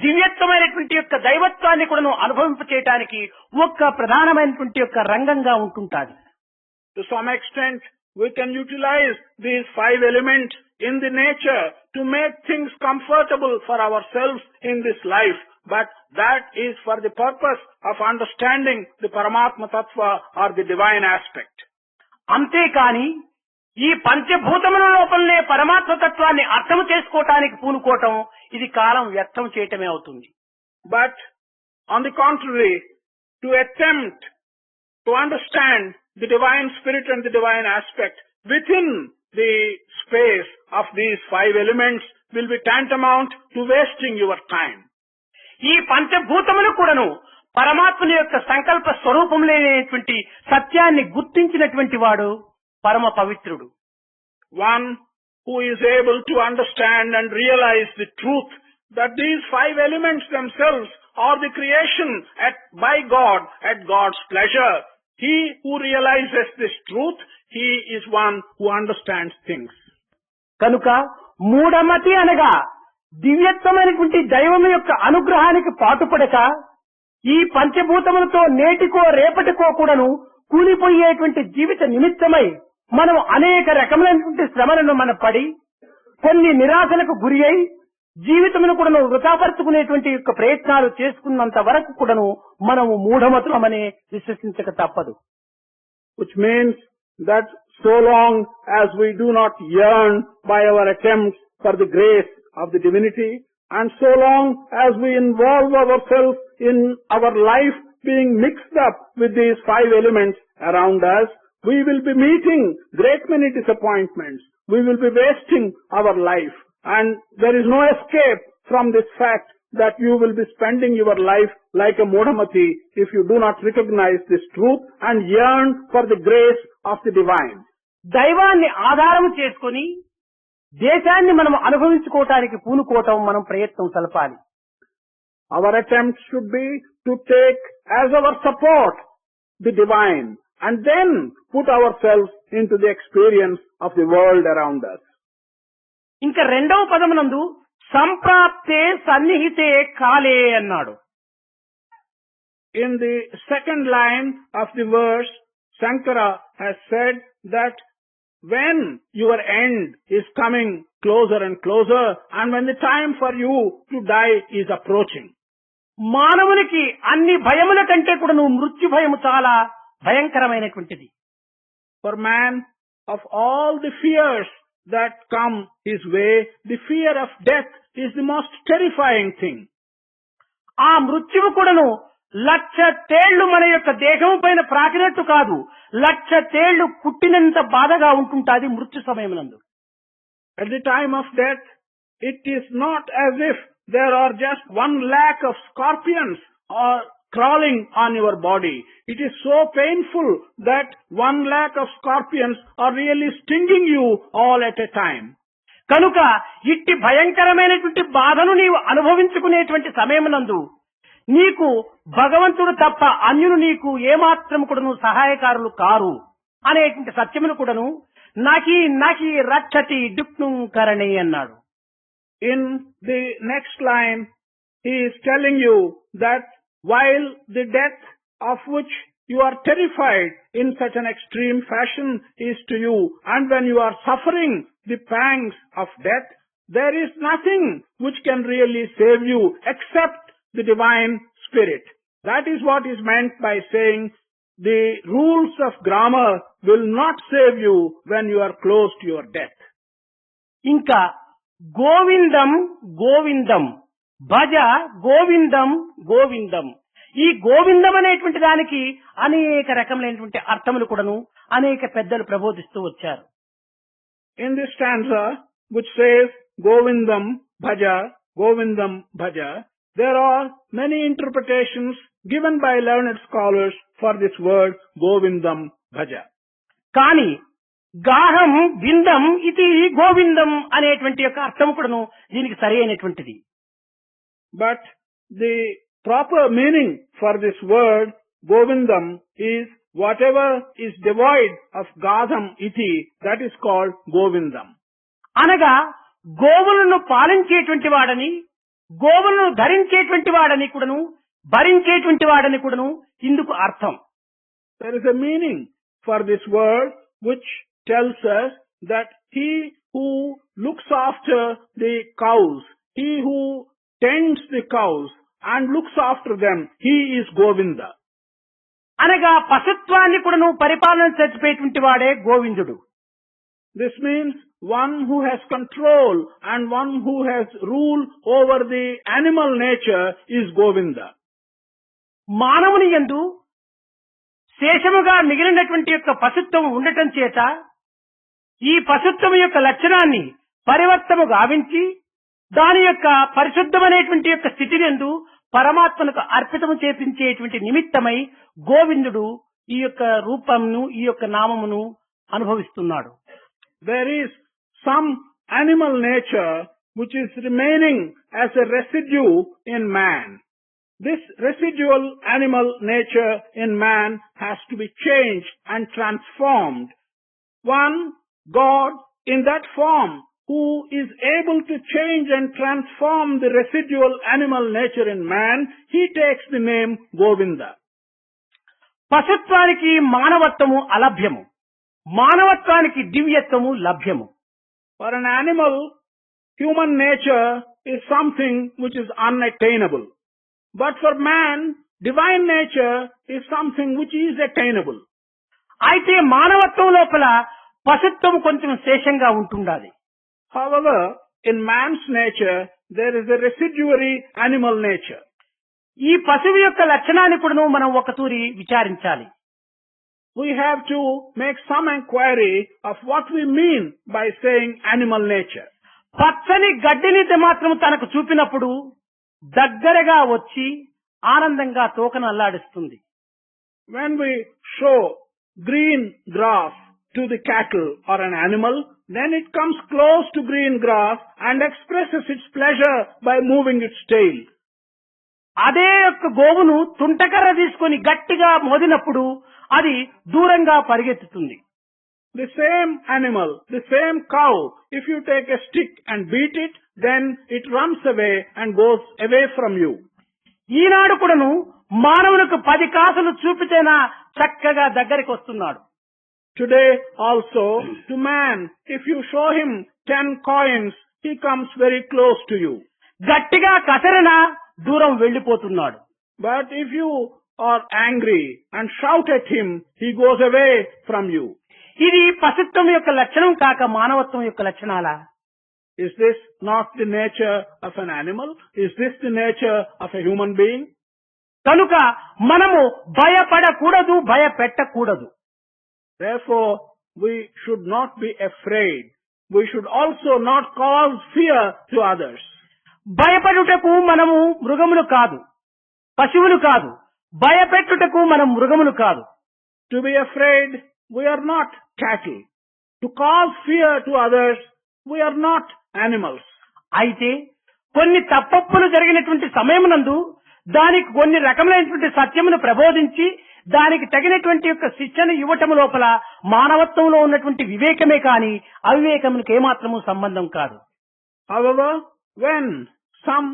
దివ్యత్వమైనటువంటి యొక్క దైవత్వాన్ని కూడా అనుభవింప చేయడానికి ఒక్క ప్రధానమైనటువంటి యొక్క రంగంగా ఉంటుంటాది. To some extent, we can utilize these five elements in the nature to make things comfortable for ourselves in this life, but that is for the purpose of understanding the Paramatma Tattva or the divine aspect. అంతేకాని ఈ పంచభూతముల లోపలనే పరమాత్మ తత్వాన్ని అర్థం చేసుకోవటానికి పూనుకోవటం ఇది కాలం వ్యర్థం చేయటమే అవుతుంది. But on the contrary, to attempt to understand the divine spirit and the divine aspect within the space of these five elements will be tantamount to wasting your time. ఈ పంచభూతములు కూడాను పరమాత్మని యొక్క సంకల్ప స్వరూపంలోనేటువంటి సత్యాన్ని గుర్తించినటువంటి వాడు పరమ పవిత్రుడు. One who is able to understand and realize the truth that these five elements themselves are the creation by God at God's pleasure. He who realizes this truth, he is one who understands things. కనుక మూఢమతి అనగా దివ్యత్వమైనటువంటి దైవం యొక్క అనుగ్రహానికి పాటుపడక ఈ పంచభూతములతో నేటికో రేపటికో కూడాను కూలిపోయేటువంటి జీవిత నిమిత్తమై మనం అనేక రకములైనటువంటి శ్రమలను మనం పడి కొన్ని నిరాశలకు గురి అయి జీవితమును కూడాను వృథాపరుచుకునేటువంటి యొక్క ప్రయత్నాలు చేసుకున్నంత వరకు కూడాను మనము మూఢమతులమనే విశ్వసించక తప్పదు. Which means that so long as we do not yearn by our attempts for the grace of the divinity, and so long as we involve ourselves in our life being mixed up with these five elements around us, we will be meeting great many disappointments. We will be wasting our life, and there is no escape from this fact that you will be spending your life like a Modhamati if you do not recognize this truth and yearn for the grace of the divine. దైవాన్ని ఆధారం చేసుకొని దేశాన్ని మనం అనుభవించుకోవటానికి పూనుకోవటం మనం ప్రయత్నం సలపాలి. Our attempt should be to take as our support the divine and then put ourselves into the experience of the world around us. ఇంకా రెండవ పదమునందు సంప్రాప్తే సన్నిహితే కాలే అన్నాడు. In the second line of the verse, Shankara has said that when your end is coming closer and closer and when the time for you to die is approaching. మానవునికి అన్ని భయముల కంటే కూడా మృత్యు భయము చాలా భయంకరమైనటువంటిది. For man, of all the fears that come his way, the fear of death is the most terrifying thing. ఆ మృత్యువు కూడాను 1,00,000 తేళ్లు మన యొక్క దేహం పైన ప్రాకినట్టు కాదు, 1,00,000 తేళ్లు కుట్టినంత బాధగా ఉంటుంటాది మృత్యు సమయమునందు. At the time of death, it is not as if there are just 1,00,000 of scorpions or crawling on your body. It is so painful that 1,00,000 of scorpions are really stinging you all at a time. కనుక ఇట్టి భయంకరమైనటువంటి బాధను నీవు అనుభవించుకునేటువంటి సమయమునందు నీకు భగవంతుడు తప్ప అన్యులు నీకు ఏమాత్రం కూడాను సహాయకారులు కారు అనేటువంటి సత్యమును కూడాను నాకి రక్షతి డుక్ను కరణి అన్నాడు. In the next line, he is telling you that while the death of which you are terrified in such an extreme fashion is to you, and when you are suffering the pangs of death, there is nothing which can really save you except the divine spirit. That is what is meant by saying the rules of grammar will not save you when you are close to your death. ఇంకా గోవిందం గోవిందం, భజ గోవిందం గోవిందం. ఈ గోవిందం అనేటువంటి దానికి అనేక రకములైనటువంటి అర్థములు కూడాను అనేక పెద్దలు ప్రబోధిస్తూ వచ్చారు. In this stanza, which says Govindam Bhaja, Govindam Bhaja, there are many interpretations given by learned scholars for this word Govindam Bhaja. కానీ గాహం విందం ఇది గోవిందం అనేటువంటి యొక్క అర్థం కూడాను దీనికి సరి అయినటువంటిది. But the proper meaning for this word Govindam is whatever is devoid of Gadham iti, that is called Govindam. అనగా గోవులను పాలించేటువంటి వాడని, గోవులను ధరించేటువంటి వాడని కూడాను, భరించేటువంటి వాడని కూడాను ఇందుకు అర్థం. There is a meaning for this word which tells us that he who looks after the cows, he who tends the cows and looks after them, he is Govinda. అనగా పశుత్వాన్ని కూడాను పరిపాలన చేసేటువంటి వాడే గోవిందుడు. This means one who has control and one who has rule over the animal nature is Govinda. మానవుని యందు శేషముగా మిగిలినటువంటి యొక్క పశుత్వం ఉండటం చేత ఈ పశుత్వం యొక్క లక్షణాన్ని పరివర్తము గావించి దాని యొక్క పరిశుద్ధమైనటువంటి యొక్క స్థితినందు పరమాత్మకు అర్పితము చేపించేటువంటి నిమిత్తమై గోవిందుడు ఈ యొక్క రూపమును ఈ యొక్క నామమును అనుభవిస్తున్నాడు. There is some animal nature which is remaining as a residue in man. This residual animal nature in man has to be changed and transformed. One God in that form who is able to change and transform the residual animal nature in man, he takes the name Govinda. పశుత్వానికి మానవత్వము అలభ్యము, మానవత్వానికి దివ్యత్వము లభ్యము. For an animal, human nature is something which is unattainable. But for man, divine nature is something which is attainable. అయితే మానవత్వం లోపల పశుత్వం కొంచెం శేషంగా ఉంటుండాలి. However, in man's nature, there is a residuary animal nature. ఈ పశువు యొక్క లక్షణాన్ని కూడా మనం ఒకతూరి విచారించాలి. We have to make some inquiry of what we mean by saying animal nature. పచ్చని గడ్డిని మాత్రం తనకు చూపినప్పుడు దగ్గరగా వచ్చి ఆనందంగా తోకను అల్లాడిస్తుంది. When we show green grass to the cattle or an animal, then it comes close to green grass and expresses its pleasure by moving its tail. అదే యొక్క గోవును తుంటకర్ర తీసుకొని గట్టిగా మోదినప్పుడు అది దూరంగా పరిగెత్తుతుంది. The same animal, the same cow, if you take a stick and beat it, then it runs away and goes away from you. ఈనాడు కూడాను మానవులకు 10 కాసులు చూపితేనా చక్కగా దగ్గరికి వస్తున్నాడు. Today also, to man, if you show him 10 coins, he comes very close to you. గట్టిగా కసరన దూరం వెళ్లిపోతున్నాడు. But if you are angry and shout at him, he goes away from you. ఇది పశుత్వం యొక్క లక్షణం కాక మానవత్వం యొక్క లక్షణాలా? Is this not the nature of an animal? Is this the nature of a human being? కనుక మనము భయపడకూడదు, భయపెట్టకూడదు. Therefore, we should not be afraid. We should also not cause fear to others. భయపడుటకు మనము మృగములు కాదు, పశువులు కాదు. భయపెట్టుటకు మనం మృగములు కాదు. To be afraid, we are not cattle. To cause fear to others, we are not animals. అయితే కొన్ని తప్పప్పులు జరిగినటువంటి సమయమునందు దానికి కొన్ని రకములైనటువంటి సత్యమును ప్రబోధించి దానికి తగినటువంటి యొక్క శిక్షను ఇవ్వటం లోపల మానవత్వంలో ఉన్నటువంటి వివేకమే కాని అవివేకమునికి ఏమాత్రము సంబంధం కాదు. However, when some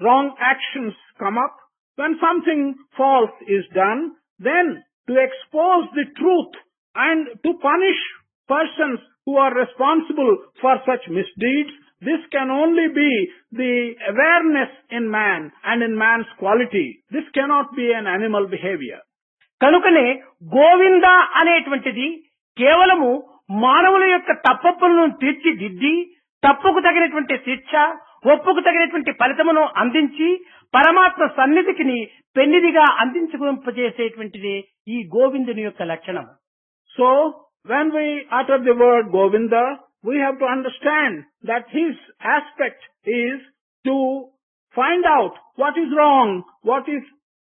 wrong actions come up, when something false is done, then to expose the truth and to punish persons who are responsible for such misdeeds, this can only be the awareness in man and in man's quality. This cannot be an animal behavior. కనుకనే గోవింద అనేటువంటిది కేవలము మానవుల యొక్క తప్పప్పులను తీర్చిదిద్ది తప్పుకు తగినటువంటి శిక్ష ఒప్పుకు తగినటువంటి ఫలితమును అందించి పరమాత్మ సన్నిధికి పెన్నిదిగా అందించుకుంపజేసేటువంటిది ఈ గోవిందుని యొక్క లక్షణం. So, when we utter the word Govinda, we have to understand that his aspect is to find out what is wrong, what is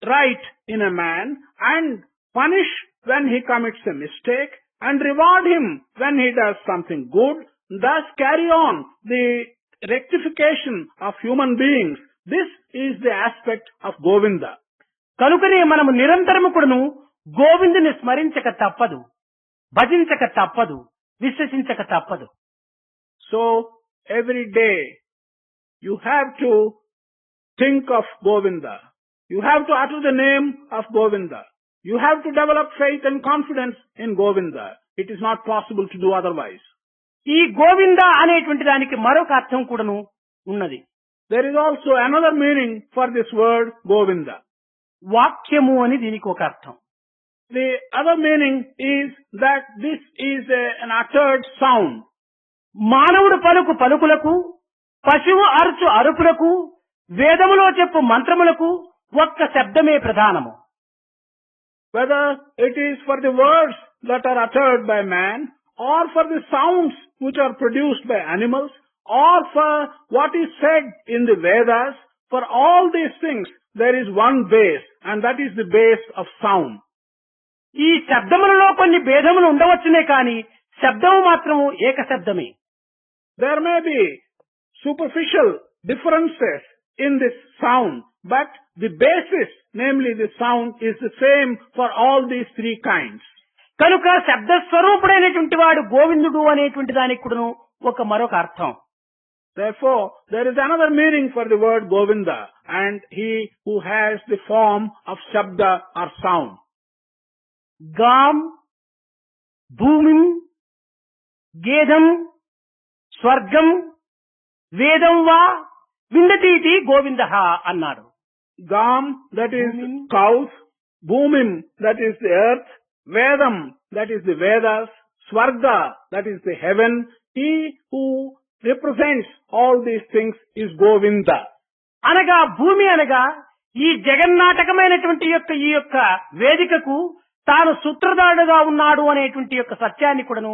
right in a man, and punish when he commits a mistake, and reward him when he does something good, thus carry on the rectification of human beings. This is the aspect of Govinda. కనుకనే మనము నిరంతరము కూడాను గోవిందుని స్మరించక తప్పదు, భజించక తప్పదు, విశ్వసించక తప్పదు. So, every day you have to think of Govinda. You have to utter the name of Govinda. You have to develop faith and confidence in Govinda. It is not possible to do otherwise. ఈ గోవింద అనేటువంటి దానికి మరొక అర్థం కూడాను ఉన్నది. There is also another meaning for this word Govinda. వాక్యము అని దీనికి ఒక అర్థం. The other meaning is that this is an uttered sound. మానవుడు పలుకు పలుకులకు, పశువు అరుచు అరుపులకు, వేదములో చెప్పు మంత్రములకు ఒక్క శబ్దమే ప్రధానము. Whether it is for the words that are uttered by man, or for the sounds which are produced by animals, or for what is said in the Vedas, for all these things there is one base, and that is the base of sound. ఈ శబ్దములలో కొన్ని భేదములు ఉండవచ్చునే కాని శబ్దము మాత్రము ఏక శబ్దమే. There may be superficial differences in this sound, but the basis, namely the sound, is the same for all these three kinds. కనుక శబ్దస్వరూపుడైనటువంటి వాడు గోవిందుడు అనేటువంటి దానికి కూడాను ఒక మరొక అర్థం. Therefore, there is another meaning for the word Govinda, and he who has the form of Shabda or sound. గాం, భూమిం, గేదం, స్వర్గం, వేదం వా విందతీతి గోవిందః అన్నాడు. Gam, that is cows, Bhumim, that is the earth, Vedam, that is the Vedas, Swarga, that is the heaven. He who represents all these things is Govinda. అనగా భూమి అనగా ఈ జగన్నాటకమైనటువంటి ఈ యొక్క వేదికకు తాను సూత్రధారుడుగా ఉన్నాడు అనేటువంటి యొక్క సత్యాన్ని కూడాను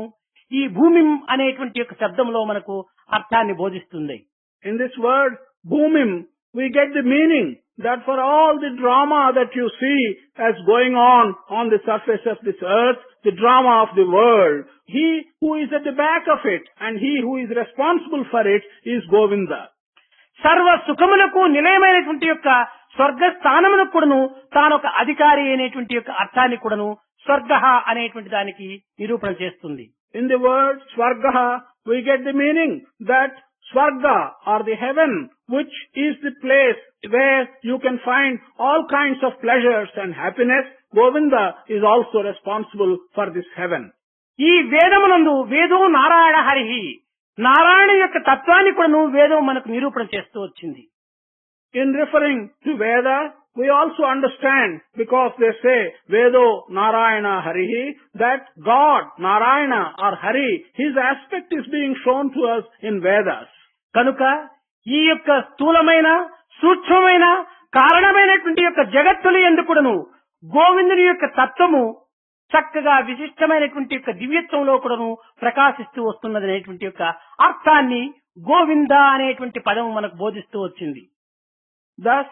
ఈ భూమి అనేటువంటి యొక్క శబ్దంలో మనకు అర్థాన్ని బోధిస్తుంది. In this word Bhumim, we get the meaning that for all the drama that you see as going on the surface of this earth, the drama of the world, he who is at the back of it and he who is responsible for it is Govinda. సర్వ సుఖములకు నిలయమైనటువంటి యొక్క స్వర్గ స్థానములకు కూడాను తానొక అధికారి అనేటువంటి యొక్క అర్థాన్ని కూడాను స్వర్గ అనేటువంటి దానికి నిరూపణ చేస్తుంది. In the word Swarga, we get the meaning that Swarga or the heaven, which is the place where you can find all kinds of pleasures and happiness, Govinda is also responsible for this heaven. ఈ వేదమునందు వేదో నారాయణ హరిహి, నారాయణ యొక్క తత్వాన్ని కూడాను వేదం మనకు నిరూపణ చేస్తూ వచ్చింది. In referring to Veda, we also understand, because they say Vedo Narayana Harihi, that God, Narayana or Hari, his aspect is being shown to us in Vedas. కనుక ఈ యొక్క స్థూలమైన సూక్ష్మమైన కారణమైనటువంటి యొక్క జగత్తులు ఎందుకును గోవిందుని యొక్క తత్వము చక్కగా విశిష్టమైనటువంటి యొక్క దివ్యత్వంలో కూడాను ప్రకాశిస్తూ వస్తున్నది అనేటువంటి యొక్క అర్థాన్ని గోవింద అనేటువంటి పదం మనకు బోధిస్తూ వచ్చింది. Thus,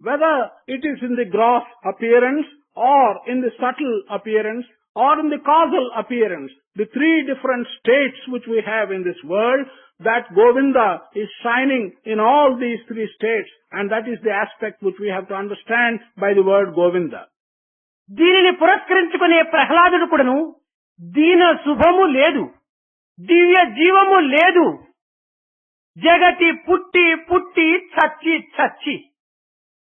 whether it is in the gross appearance or in the subtle appearance or in the causal appearance, the three different states which we have in this world, that Govinda is shining in all these three states, and that is the aspect which we have to understand by the word Govinda. దీనిని పురస్కరించుకునే ప్రహ్లాదుడు కూడాను దీన శుభము లేదు, దివ్య జీవము లేదు, జగతి పుట్టి పుట్టి చచ్చి చచ్చి.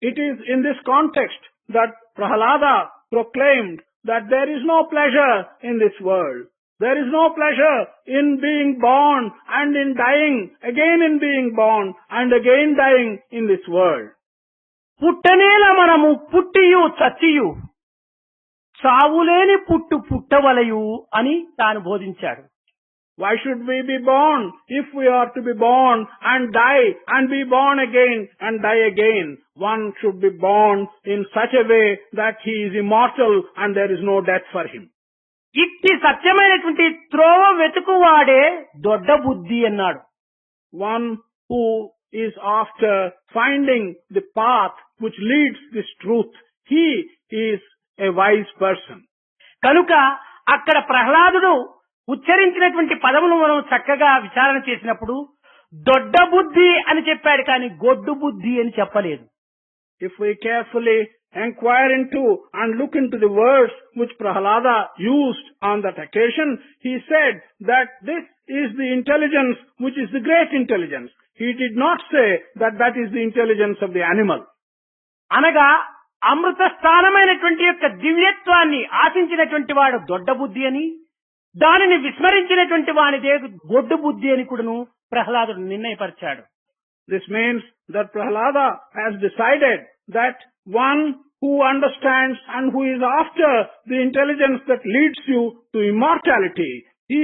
It is in this context that Prahlada proclaimed that there is no pleasure in this world. There is no pleasure in being born and in dying, again in being born and again dying in this world. పుట్టనేల మనము పుట్టియు చచ్చియు చావులేని పుట్టవలయు అని తాను బోధించాడు. Why should we be born if we are to be born and die and be born again and die again? One should be born in such a way that he is immortal and there is no death for him. ఇట్టి సత్యమైనటువంటి త్రోవ వెతుకువాడే దొడ్డ బుద్ధి అన్నాడు. One who is after finding the path which leads this truth, he is a wise person. కనుక అక్కడ ప్రహ్లాదుడు ఉచ్చరించినటువంటి పదమును మనం చక్కగా విచారణ చేసినప్పుడు దొడ్డ బుద్ధి అని చెప్పాడు, కానీ గొడ్డు బుద్ధి అని చెప్పలేదు. If we carefully inquire into and look into the words which Prahlada used on that occasion, he said that this is the intelligence which is the great intelligence. He did not say that that is the intelligence of the animal. అనగా అమృత స్థానమైనటువంటి యొక్క దివ్యత్వాన్ని ఆశించినటువంటి వాడు దొడ్డ బుద్ధి అని, దానిని విస్మరించినటువంటి వానిదే గొడ్డు బుద్ధి అని కూడాను ప్రహ్లాదుడు నిర్ణయపరిచాడు. This means that Prahlada has decided that one who understands and who is after the intelligence that leads you to immortality, he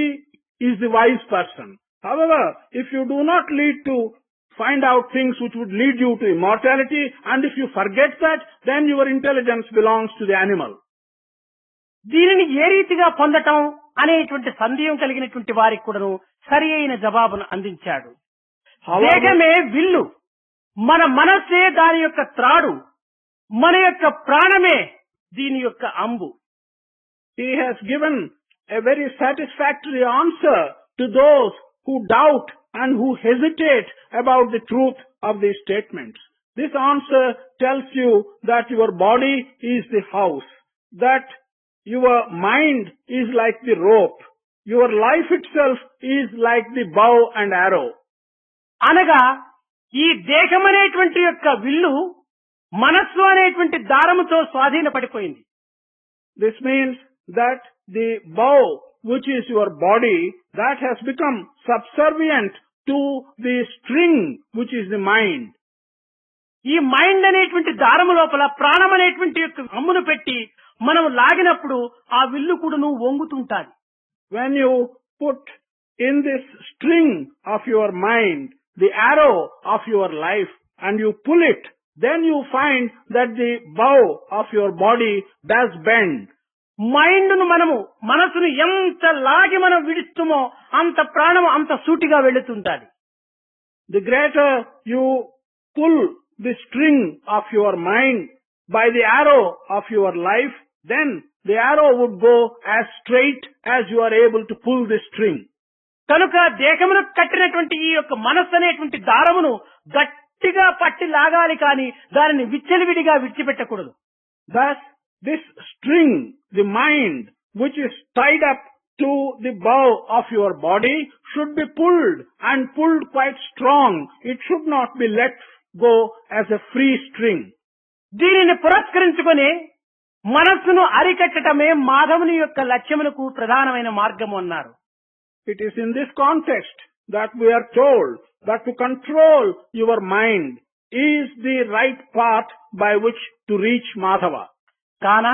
is the wise person. However, if you do not lead to find out things which would lead you to immortality, and if you forget that, then your intelligence belongs to the animal. దీనిని ఏ రీతిగా పొందటం అనేటువంటి సందేహం కలిగినటువంటి వారికి కూడాను సరి అయిన జవాబును అందించాడు. దేహమే విల్లు, మన మనస్సే దాని యొక్క త్రాడు, మన యొక్క ప్రాణమే దీని యొక్క అంబు. He has given a very satisfactory answer to those who doubt and who hesitate about the truth of these statements. This answer tells you that your body is the house, that your mind is like the rope, your life itself is like the bow and arrow. అనగా ఈ దేహం అనేటువంటి యొక్క విల్లు మనస్సు అనేటువంటి దారముతో స్వాధీనపడిపోయింది. This means that the bow, which is your body, that has become subservient to the string, which is the mind. ఈ mind అనేటువంటి దారము లోపల ప్రాణం అనేటువంటి యొక్క అమ్మును పెట్టి మనం లాగినప్పుడు ఆ విల్లు కూడాను వంగుతుంటాది. When you put in this string of your mind the arrow of your life and you pull it, then you find that the bow of your body does bend. మైండ్ను మనసును ఎంత లాగి మనం విడుస్తామో అంత ప్రాణం అంత సూటిగా వెళుతుంటాది. The greater you pull the string of your mind by the arrow of your life, then the arrow would go as straight as you are able to pull the string. కనుక దేహమును కట్టినటువంటి ఈ యొక్క మనస్సు అనేటువంటి దారమును గట్టిగా పట్టి లాగాలి, కానీ దానిని విచ్చలవిడిగా విడిచిపెట్టకూడదు. Thus, this string, the mind, which is tied up to the bow of your body, should be pulled and pulled quite strong. It should not be let go as a free string. దీనిని పురస్కరించుకొని మనస్సును అరికట్టడమే మాధవుని యొక్క లక్ష్యమునకు ప్రధానమైన మార్గము అన్నారు. It is in this context that we are told that to control your mind is the right path by which to reach Madhava. కాన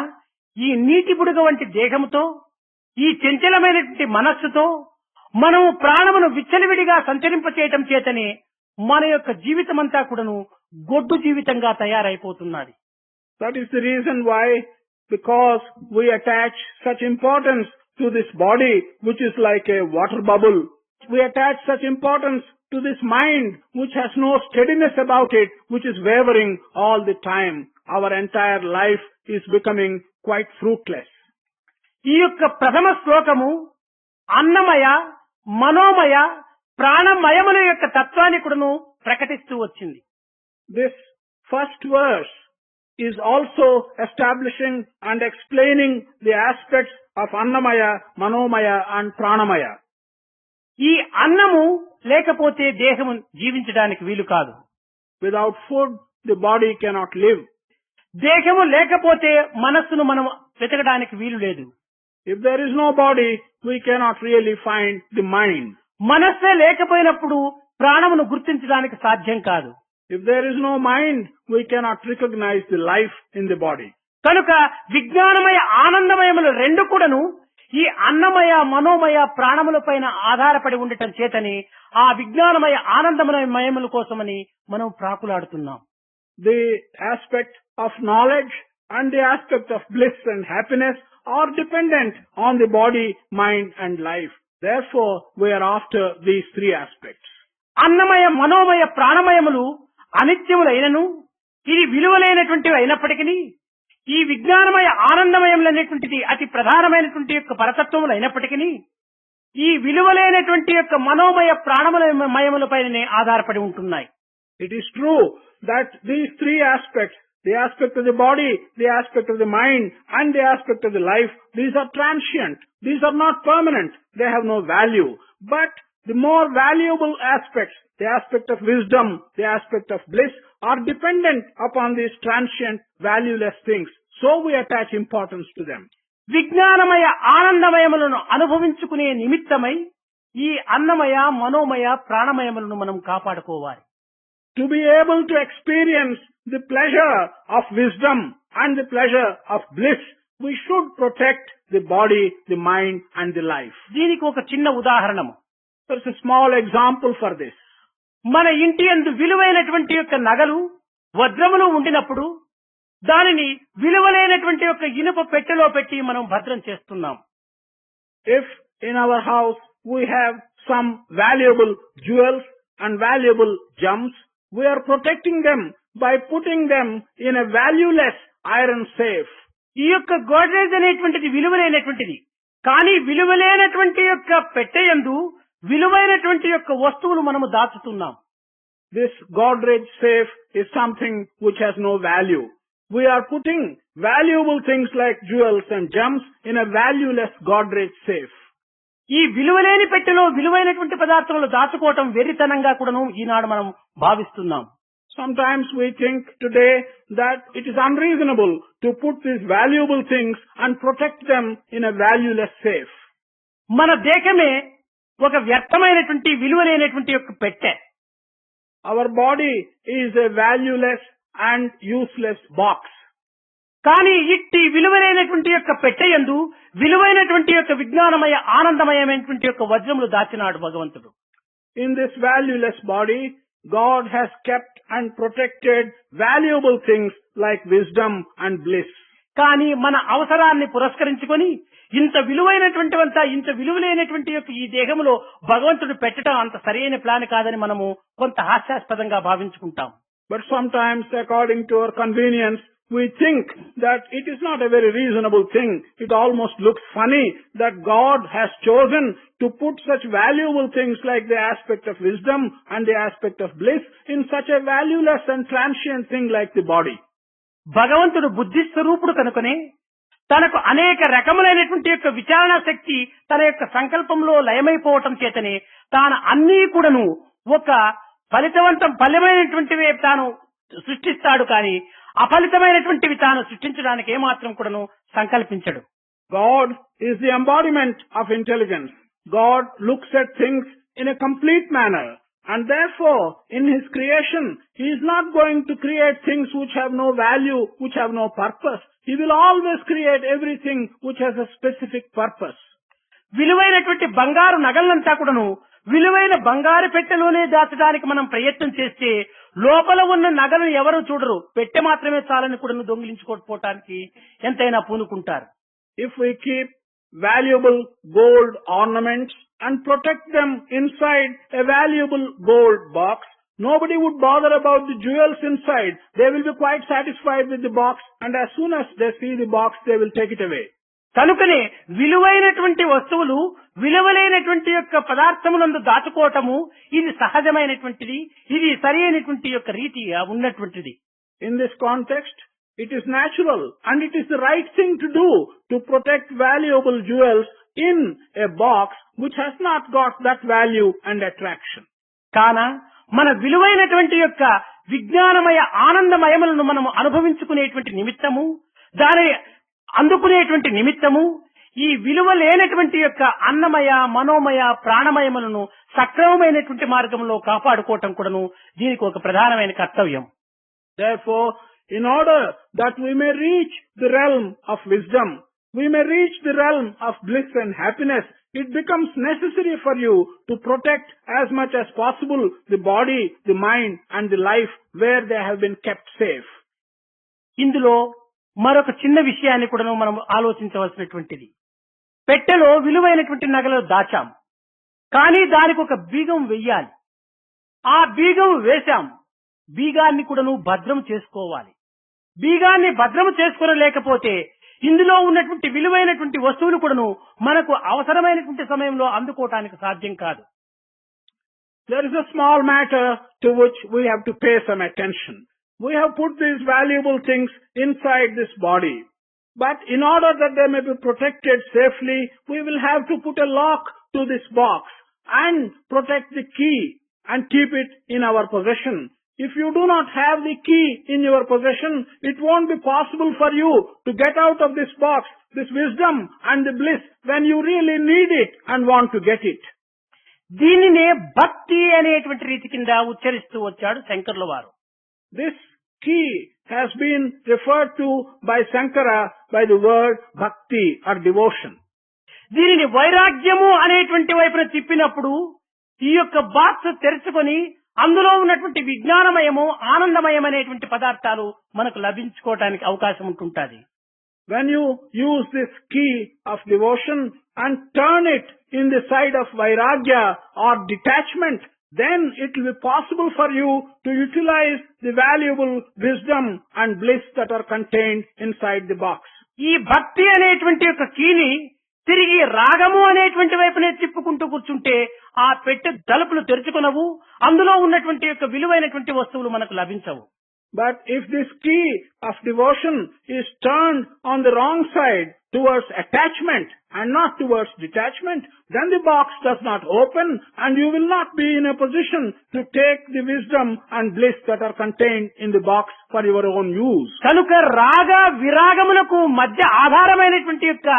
ఈ నీటి బుడగ వంటి దేహముతో ఈ చంచలమైనటువంటి మనస్సుతో మనము ప్రాణమును విచ్చలవిడిగా సంచరింపచేయటం చేతనే మన యొక్క జీవితమంతా కూడాను గొడ్డు జీవితంగా తయారైపోతున్నది. That is the reason why, because we attach such importance to this body which is like a water bubble, we attach such importance to this mind which has no steadiness about it, which is wavering all the time. Our entire life is becoming quite fruitless. ఈ యొక్క ప్రథమ శ్లోకము అన్నమయ, మనోమయ, ప్రాణమయముల యొక్క తత్వాన్ని కూడాను ప్రకటిస్తూ వచ్చింది. This first verse is also establishing and explaining the aspects of Annamaya, Manomaya and Pranamaya. ఈ అన్నము లేకపోతే దేహము జీవించడానికి వీలు కాదు. Without food, the body cannot live. దేహము లేకపోతే మనస్సును మనం వెతకడానికి వీలు లేదు. If there is no body, we cannot really find the mind. మనస్సే లేకపోయినప్పుడు ప్రాణమును గుర్తించడానికి సాధ్యం కాదు. If there is no mind, we cannot recognize the life in the body. కనుక విజ్ఞానమయ ఆనందమయములు రెండు కూడాను ఈ అన్నమయ మనోమయ ప్రాణముల పైన ఆధారపడి ఉండటం చేతని ఆ విజ్ఞానమయ ఆనందమయముల కోసమని మనం ప్రాకులాడుతున్నాం. The aspect of knowledge and the aspect of bliss and happiness are dependent on the body, mind and life. Therefore, we are after these three aspects. అన్నమయ మనోమయ ప్రాణమయములు అనిత్యములైనను ఇది విలువలైనటువంటివి అయినప్పటికీ ఈ విజ్ఞానమయ ఆనందమయములైనటువంటిది అతి ప్రధానమైనటువంటి యొక్క పరతత్వములు అయినప్పటికీ ఈ విలువలైనటువంటి యొక్క మనోమయ ప్రాణమయములపైనే ఆధారపడి ఉంటున్నాయి. It is true that these three aspects, the aspect of the body, the aspect of the mind and the aspect of the life, these are transient. These are not permanent. They have no value. But the more valuable aspects, the aspect of wisdom, the aspect of bliss, are dependent upon these transient, valueless things. So we attach importance to them. విజ్ఞానమయ ఆనందమయములను అనుభవించుకునే నిమిత్తమై ఈ అన్నమయ మనోమయ ప్రాణమయములను మనం కాపాడుకోవాలి. To be able to experience the pleasure of wisdom and the pleasure of bliss, we should protect the body, the mind and the life. దీనికి ఒక చిన్న ఉదాహరణము. There is a small example for this. మన ఇంటి యందు విలువైనటువంటి యొక్క నగలు వజ్రములు ఉండినప్పుడు దానిని విలువలైనటువంటి యొక్క ఇనుప పెట్టెలో పెట్టి మనం భద్రం చేస్తున్నాం. If in our house we have some valuable jewels and valuable gems, we are protecting them by putting them in a valueless iron safe. ఈ యొక్క గోడ్రేజ్ అనేటువంటిది విలువలైనటువంటిది. కానీ విలువలైనటువంటి యొక్క పెట్టెయందు విలువైనటువంటి యొక్క వస్తువులు మనము దాచుతున్నాం. This Godrej safe is something which has no value. We are putting valuable things like jewels and gems in a valueless Godrej safe. ఈ విలువలేని పెట్టెలో విలువైనటువంటి పదార్థములు దాచుకోవటం వెర్రితనంగా కూడాను ఈనాడు మనం భావిస్తున్నాం. Sometimes we think today that it is unreasonable to put these valuable things and protect them in a valueless safe. మన దేహమే ఒక వ్యర్థమైనటువంటి విలువలేనటువంటి యొక్క పెట్టె. Our body is a valueless and useless box. కానీ ఇట్టి విలువైనటువంటి యొక్క పెట్టెయందు విలువైనటువంటి యొక్క విజ్ఞానమయ ఆనందమయమైనటువంటి యొక్క వజ్రములు దాచినాడు భగవంతుడు. In this valueless body, God has kept and protected valuable things like wisdom and bliss. కానీ మన అవసరాన్ని పురస్కరించుకొని ఇంత విలువైనటువంటివంతా ఇంత విలువలైనటువంటి యొక్క ఈ దేహంలో భగవంతుడు పెట్టడం అంత సరైన ప్లాన్ కాదని మనము కొంత హాస్యాస్పదంగా భావించుకుంటాం. But sometimes, according to our convenience, we think that it is not a very reasonable thing. It almost looks funny that God has chosen to put such valuable things like the aspect of wisdom and the aspect of bliss in such a valueless and transient thing like the body. భగవంతుడు బుద్ధి స్వరూపుడు కనుకనే తనకు అనేక రకములైనటువంటి యొక్క విచారణ శక్తి తన యొక్క సంకల్పంలో లయమైపోవటం చేతనే తాను అన్నీ కూడాను ఒక ఫలితమైనటువంటివే తాను సృష్టిస్తాడు. కానీ అఫలితమైనటువంటివి తాను సృష్టించడానికి ఏమాత్రం కూడాను సంకల్పించడు. God is the embodiment of intelligence. God looks at things in a complete manner. And therefore, in His creation, He is not going to create things which have no value, which have no purpose. He will always create everything which has a specific purpose. విలువైనటువంటి బంగారు నగలంతా కూడాను విలువైన బంగారు పెట్టెలోనే దాచడానికి మనం ప్రయత్నం చేస్తే లోపల ఉన్న నగలు ఎవరు చూడరు, పెట్టె మాత్రమే చాలని కూడా దొంగిలించుకోకపోవటానికి ఎంతైనా పూనుకుంటారు. If we keep valuable gold ornaments and protect them inside a valuable gold box, nobody would bother about the jewels inside. They will be quite satisfied with the box, and as soon as they see the box, they will take it away. కనుకనే విలువైనటువంటి వస్తువులు విలువలైనటువంటి యొక్క పదార్థములందు దాచుకోవటము ఇది సహజమైనటువంటిది, ఇది సరి అయినటువంటి యొక్క రీతిగా ఉన్నటువంటిది. In this context, it is natural and it is the right thing to do to protect valuable jewels in a box which has not got that value and attraction. కాన మన విలువైనటువంటి యొక్క విజ్ఞానమయ ఆనందమయములను మనము అనుభవించుకునేటువంటి నిమిత్తము, దాని అందుకునేటువంటి నిమిత్తము ఈ విలువ లేనటువంటి యొక్క అన్నమయ మనోమయ ప్రాణమయములను సక్రమమైనటువంటి మార్గంలో కాపాడుకోవటం కూడాను దీనికి ఒక ప్రధానమైన కర్తవ్యం. Therefore, in order that we may reach the realm of wisdom, we may reach the realm of bliss and happiness, it becomes necessary for you to protect as much as possible the body, the mind and the life where they have been kept safe. ఇందులో మరొక చిన్న విషయాన్ని కూడా మనం ఆలోచించవలసినటువంటిది. పెట్టెలో విలువైనటువంటి నగలు దాచాం, కానీ దానికి ఒక బీగం వెయ్యాలి. ఆ బీగం వేశాం, బీగాన్ని కూడాను భద్రం చేసుకోవాలి. బీగాన్ని భద్రం చేసుకోలేకపోతే ఇందులో ఉన్నటువంటి విలువైనటువంటి వస్తువులు కూడాను మనకు అవసరమైనటువంటి సమయంలో అందుకోవటానికి సాధ్యం కాదు. There is a small matter to which we have to pay some attention. We have put these valuable things inside this body. But in order that they may be protected safely, we will have to put a lock to this box and protect the key and keep it in our possession. If you do not have the key in your possession, it won't be possible for you to get out of this box, this wisdom and the bliss when you really need it and want to get it. దీనినే భక్తి అనేటువంటి రీతి కింద ఉచ్చరిస్తూ వచ్చాడు శంకర్ల వారు. This key has been referred to by Shankara by the word bhakti or devotion. దీనిని వైరాగ్యము అనేటువంటి వైపున తిప్పినప్పుడు ఈ యొక్క బాక్స్ తెరుచుకొని అందులో ఉన్నటువంటి విజ్ఞానమయము ఆనందమయమైనటువంటి పదార్థాలు మనకు లభించుకోవడానికి అవకాశం ఉంటుంటుంది. When you use this key of devotion and turn it in the side of vairagya or detachment, then it will be possible for you to utilize the valuable wisdom and bliss that are contained inside the box. ఈ భక్తి అనేటువంటి యొక్క కీని తిరిగి రాగము అనేటువంటి వైపునే తిప్పుకుంటూ కూర్చుంటే ఆ పెట్టె తలుపులు తెరుచుకునవు, అందులో ఉన్నటువంటి యొక్క విలువైనటువంటి వస్తువులు మనకు లభించవు. But if this key of devotion is turned on the wrong side towards attachment and not towards detachment, then the box does not open and you will not be in a position to take the wisdom and bliss that are contained in the box for your own use. కనుక రాగ విరాగములకు మధ్య ఆధారమైనటువంటి యొక్క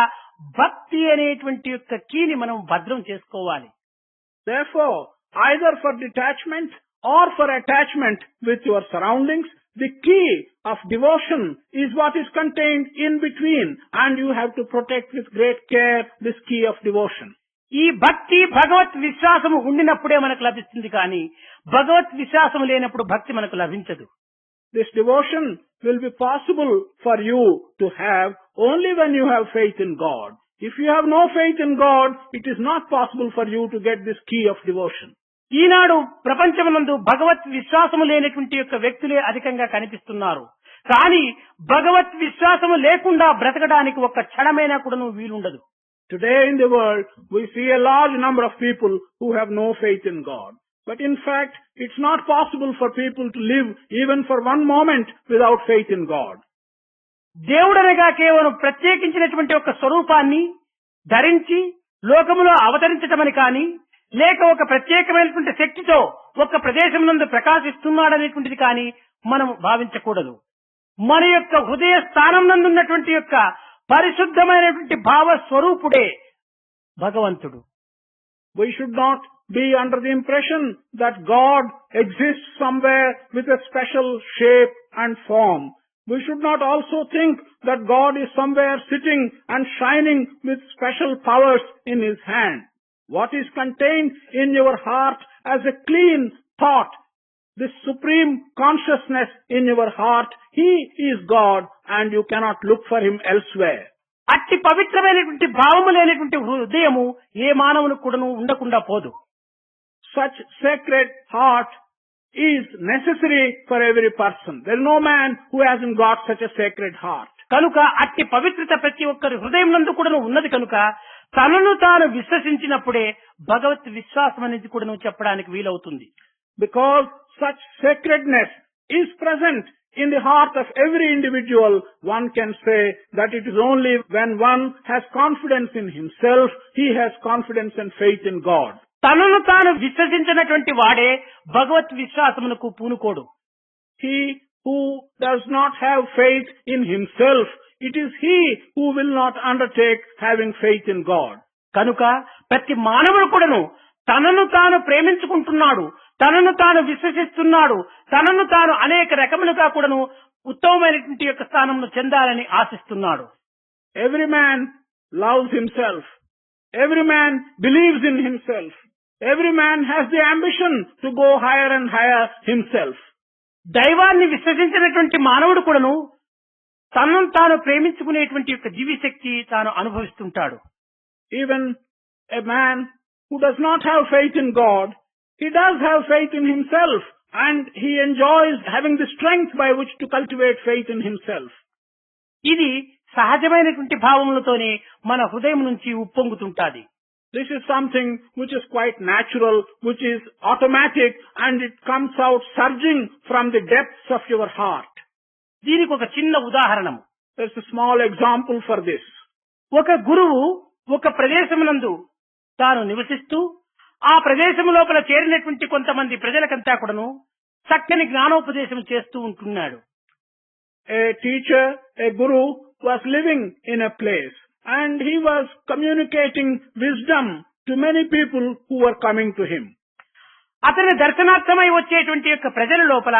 భక్తి అనేటువంటి యొక్క కీని మనం భద్రం చేసుకోవాలి. Therefore, either for detachment or for attachment with your surroundings, the key of devotion is what is contained in between and you have to protect with great care this key of devotion. ఈ భక్తి భగవత్ విశ్వాసము ఉండినప్పుడే మనకు లభిస్తుంది, కానీ భగవత్ విశ్వాసము లేనప్పుడు భక్తి మనకు లభించదు. This devotion will be possible for you to have only when you have faith in God. If you have no faith in God, it is not possible for you to get this key of devotion. ఈనాడు ప్రపంచమునందు భగవత్ విశ్వాసము లేనటువంటి యొక్క వ్యక్తులే అధికంగా కనిపిస్తున్నారు. కానీ భగవత్ విశ్వాసము లేకుండా బ్రతకడానికి ఒక్క క్షణమైనా కూడా వీలుండదు. Today in the world, we see a large number of people who have no faith in God. But in fact, it's not possible for people to live even for one moment without faith in God. దేవుడనగా కేవలం ప్రత్యేకించినటువంటి ఒక స్వరూపాన్ని ధరించి లోకములో అవతరించటమని కానీ, లేక ఒక ప్రత్యేకమైనటువంటి శక్తితో ఒక ప్రదేశం నందు ప్రకాశిస్తున్నాడనేటువంటిది కానీ మనం భావించకూడదు. మన యొక్క హృదయ స్థానం నందున్నటువంటి యొక్క పరిశుద్ధమైనటువంటి భావ స్వరూపుడే భగవంతుడు. We should not be under the impression that God exists somewhere with a special shape and form. We should not also think that God is somewhere sitting and shining with special powers in His hand. What is contained in your heart as a clean thought, this supreme consciousness in your heart, He is God and you cannot look for Him elsewhere. అట్టి పవిత్రమైనటువంటి భావము లేనటువంటి హృదయము ఏ మానవునికి కూడాను ఉండకుండా పోదు. Such sacred heart is necessary for every person. There is no man who hasn't got such a sacred heart. కనుక అట్టి పవిత్రత ప్రతి ఒక్కరి హృదయం నందు కూడాను ఉన్నది కనుక తనను తాను విశ్వసించినప్పుడే భగవత్ విశ్వాసం అనేది కూడాను చెప్పడానికి వీలవుతుంది. Because such sacredness is present in the heart of every individual, one can say that it is only when one has confidence in himself, he has confidence and faith in God. తనను తాను విశ్వసించినటువంటి వాడే భగవత్ విశ్వాసమునకు పూనుకోడు. He who does not have faith in himself it is he who will not undertake having faith in God. కనుక ప్రతి మానవుడు కూడాను తనను తాను ప్రేమించుకుంటున్నాడు, తనను తాను విశ్వసిస్తున్నాడు, తనను తాను అనేక రకములుగా కూడాను ఉత్తమమైనటువంటి యొక్క స్థానంలో చెందాలని ఆశిస్తున్నాడు. Every man loves himself. Every man believes in himself. Every man has the ambition to go higher and higher himself. దైవాన్ని విశ్వసించినటువంటి మానవుడు కూడాను తనను తాను ప్రేమించుకునేటువంటి యొక్క దివ్యశక్తి తాను అనుభవిస్తుంటాడు. Even a man who does not have faith in God, he does have faith in himself, and he enjoys having the strength by which to cultivate faith in himself. ఇది సహజమైనటువంటి భావములతోనే మన హృదయం నుంచి ఉప్పొంగుతుంటాది. This is something which is quite natural, which is automatic, and it comes out surging from the depths of your heart. దీనికి ఒక చిన్న ఉదాహరణము. There's a small example for this. ఒక గురువు ఒక ప్రదేశమునందు తాను నివసిస్తూ ఆ ప్రదేశం లోపల చేరినటువంటి కొంతమంది ప్రజలకంతా కూడాను చక్కని జ్ఞానోపదేశం చేస్తూ ఉంటున్నాడు. A teacher, a guru, was living in a place, and he was communicating wisdom to many people who were coming to him. అతని దర్శనార్థమై వచ్చేటువంటి యొక్క ప్రజల లోపల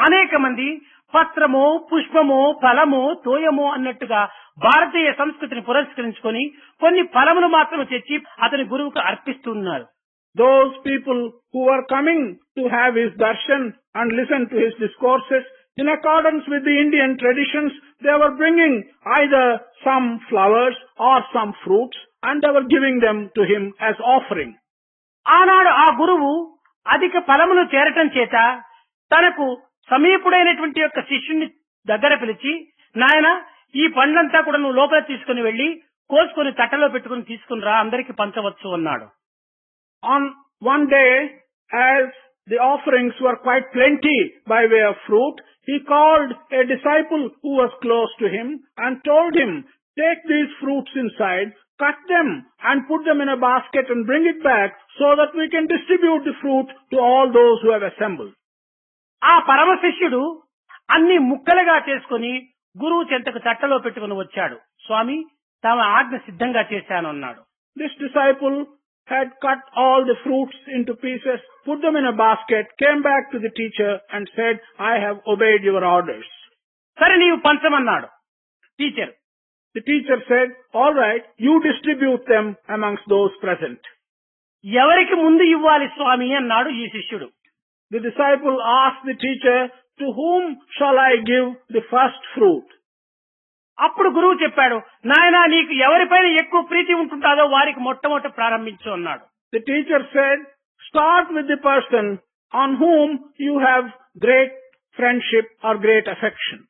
అనేక మంది పత్రము, పుష్పము, ఫలము, తోయము అన్నట్టుగా భారతీయ సంస్కృతిని పురస్కరించుకొని కొన్ని ఫలములు మాత్రం తెచ్చి అతని గురువుకు అర్పిస్తున్నారు. Those people who were coming to have his darshan and listen to his discourses, in accordance with the Indian traditions, they were bringing either some flowers or some fruits, and they were giving them to him as offering. ఆనాడు ఆ గురువు అధిక ఫలములు చేరటం చేత తనకు సమీపుడైనటువంటి యొక్క శిష్యుని దగ్గర పిలిచి, నాయన ఈ పండ్లంతా కూడా నువ్వు లోపల తీసుకుని వెళ్లి కోసుకొని తట్టలో పెట్టుకుని తీసుకుని రా, అందరికి పంచవచ్చు అన్నాడు. On one day, as the offerings were quite plenty by way of fruit, he called a disciple who was close to him and told him, take these fruits inside, cut them and put them in a basket and bring it back so that we can distribute the fruit to all those who have assembled. ఆ పరమ శిష్యుడు అన్ని ముక్కలుగా చేసుకుని గురువు చెంతకు తట్టలో పెట్టుకుని వచ్చాడు. స్వామి, తమ ఆజ్ఞ సిద్ధంగా చేశాను అన్నాడు. This disciple had cut all the fruits into pieces, put them in a basket, came back to the teacher and said, I have obeyed your orders. సరే నీవు పంచమన్నాడు teacher. The teacher said, all right, you distribute them amongst those present. ఎవరికి ముందు ఇవ్వాలి స్వామి అన్నాడు ఈ శిష్యుడు. The disciple asked the teacher, to whom shall I give the first fruit? అప్పుడు గురువు చెప్పాడు, నాయనా నీకు ఎవరిపైన ఎక్కువ ప్రీతి ఉంటుందో వారికి మొట్టమొదట ప్రారంభించు అన్నాడు. The teacher said, start with the person on whom you have great friendship or great affection.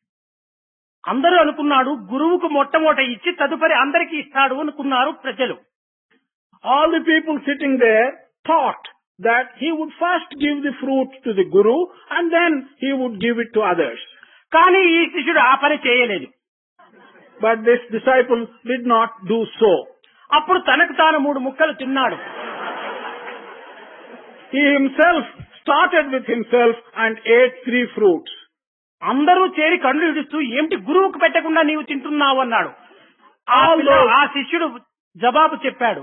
అందరూ అనుకున్నాడు గురువుకు మొట్టమొదట ఇచ్చి తదుపరి అందరికీ ఇస్తాడు అనుకున్నారు ప్రజలు. All the people sitting there thought that he would first give the fruit to the guru and then he would give it to others. కానీ ఈ శిష్యుడు ఆ పని చేయలేదు. But this disciple did not do so. అప్పుడు తనకు తాను 3 ముక్కలు తిన్నాడు. He himself started with himself and ate 3 fruits. అందరూ చేరి కళ్ళు ఇడుస్తూ ఏమిటి గురువుకు పెట్టకుండా నీవు తింటున్నావు అన్నాడు. ఆ శిష్యుడు జవాబు చెప్పాడు,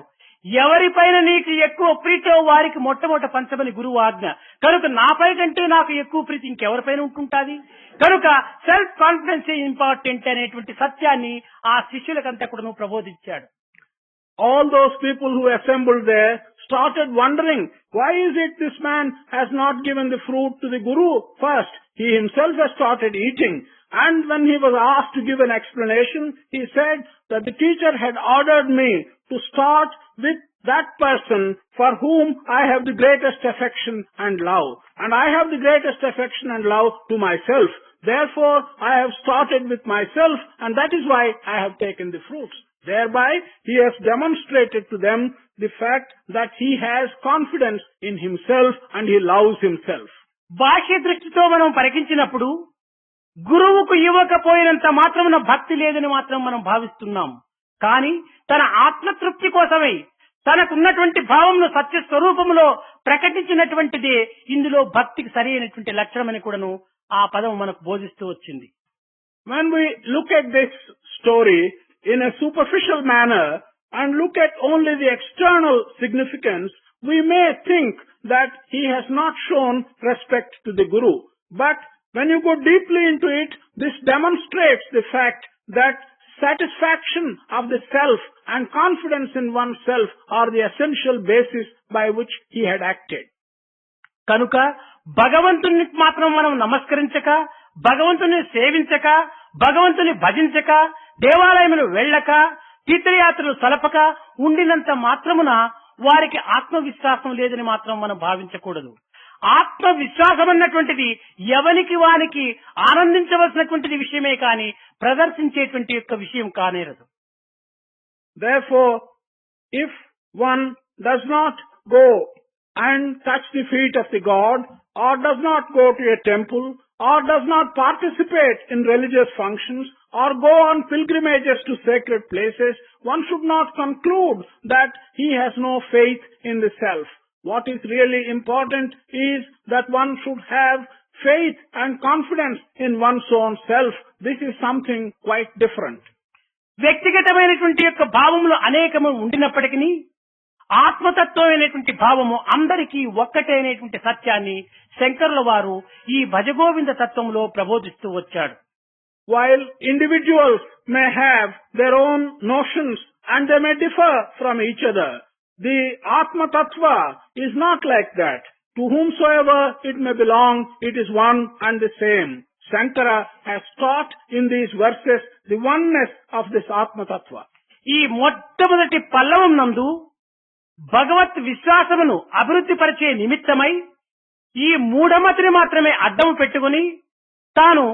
ఎవరిపైన నీకు ఎక్కువ ప్రీతో వారికి మొట్టమొదట పంచమని గురువు ఆజ్ఞ. కనుక నాపై కంటే నాకు ఎక్కువ ప్రీతి ఇంకెవరిపైన ఉంటుంటాది. కనుక సెల్ఫ్ కాన్ఫిడెన్స్ ఇంపార్టెంట్ అనేటువంటి సత్యాన్ని ఆ శిష్యులకంతా కూడా ప్రబోధించాడు. All those people who assembled there started wondering, why is it this man has not given the fruit to the guru first? He himself has started eating. And when he was asked to give an explanation, he said that the teacher had ordered me to start with that person for whom I have the greatest affection and love. And I have the greatest affection and love to myself. Therefore, I have started with myself, and that is why I have taken the fruits. Thereby, he has demonstrated to them the fact that he has confidence in himself and he loves himself. బాహ్య దృష్టితో మనం పరికించినప్పుడు గురువుకు ఇవ్వకపోయినంత మాత్రమున భక్తి లేదని మాత్రం మనం భావిస్తున్నాం. కానీ తన ఆత్మతృప్తి కోసమై తనకున్నటువంటి భావంను సత్య స్వరూపంలో ప్రకటించినటువంటిదే ఇందులో భక్తికి సరైనటువంటి లక్షణమని కూడాను ఆ పదం మనకు బోధిస్తూ వచ్చింది. When we look at this story in a superficial manner and look at only the external significance, we may think that he has not shown respect to the Guru. But when you go deeply into it, this demonstrates the fact that satisfaction of the self and confidence in oneself are the essential basis by which he had acted. కనుక భగవంతుని మాత్రం మనం నమస్కరించక, భగవంతుని సేవించక, భగవంతుని భజించక, దేవాలయములు వెళ్ళక, తీర్థయాత్రలు సలపక ఉండినంత మాత్రమున వారికి ఆత్మవిశ్వాసం లేదని మాత్రం మనం భావించకూడదు. ఆత్మవిశ్వాసం అన్నటువంటిది ఎవనికి వానికి ఆనందించవలసినటువంటిది విషయమే కాని ప్రదర్శించేటువంటి యొక్క విషయం కానేరదు. Therefore, if one does not go and touch the feet of the God, or does not go to a temple, or does not participate in religious functions, or go on pilgrimages to sacred places, one should not conclude that he has no faith in the self. What is really important is that one should have faith and confidence in one's own self. This is something quite different. వ్యక్తిగతమైనటువంటి యొక్క భావములు అనేకము ఉండినప్పటికీ ఆత్మతత్వం అనేటువంటి భావము అందరికీ ఒక్కటే అనేటువంటి సత్యాన్ని శంకరుల వారు ఈ భజగోవింద తత్వంలో ప్రబోధిస్తూ వచ్చాడు. While individuals may have their own notions and they may differ from each other, the Atma Tattva is not like that. To whomsoever it may belong, it is one and the same. Shankara has taught in these verses the oneness of this Atma Tattva. ఈ మొట్టమొదటి పల్లవం నందు భగవత్ విశ్వాసమును అభివృద్ధి పరిచే నిమిత్తమై ఈ మూఢమతిని మాత్రమే అడ్డం పెట్టుకుని తాను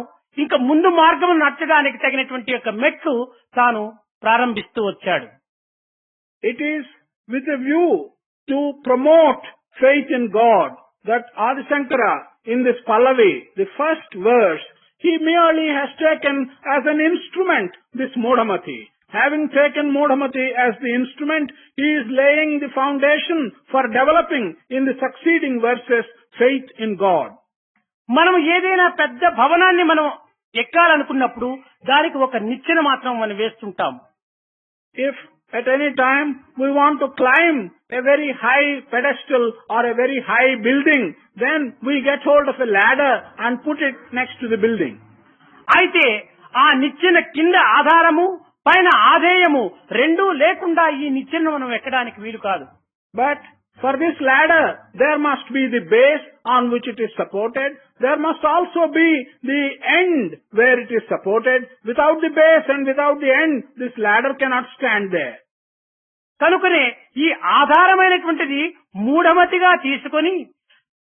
ఇంకా ముందు మార్గము నడచడానికి తగినటువంటి యొక్క మెట్లు తాను ప్రారంభిస్తూ వచ్చాడు. It is with a view to promote faith in God that Adi Shankara in this Pallavi, the first verse, he merely has taken as an instrument this Modhamati. Having taken Modhamati as the instrument, he is laying the foundation for developing in the succeeding verses faith in God. మనం ఏదైనా పెద్ద భవనాన్ని మనం ఎక్కాలనుకున్నప్పుడు దానికి ఒక నిచ్చెన మాత్రం మనం వేస్తుంటాం. If at any time we want to climb a very high pedestal or a very high building, then we get hold of a ladder and put it next to the building. అయితే ఆ నిచ్చెన కింద ఆధారము పైన ఆధేయము రెండూ లేకుండా ఈ నిచ్చెన మనం ఎక్కడానికి వీలు కాదు. But for this ladder, there must be the base on which it is supported. There must also be the end where it is supported. Without the base and without the end, this ladder cannot stand there. కనుకనే ఈ ఆధారమైనటువంటిది మూఢమతిగా తీసుకొని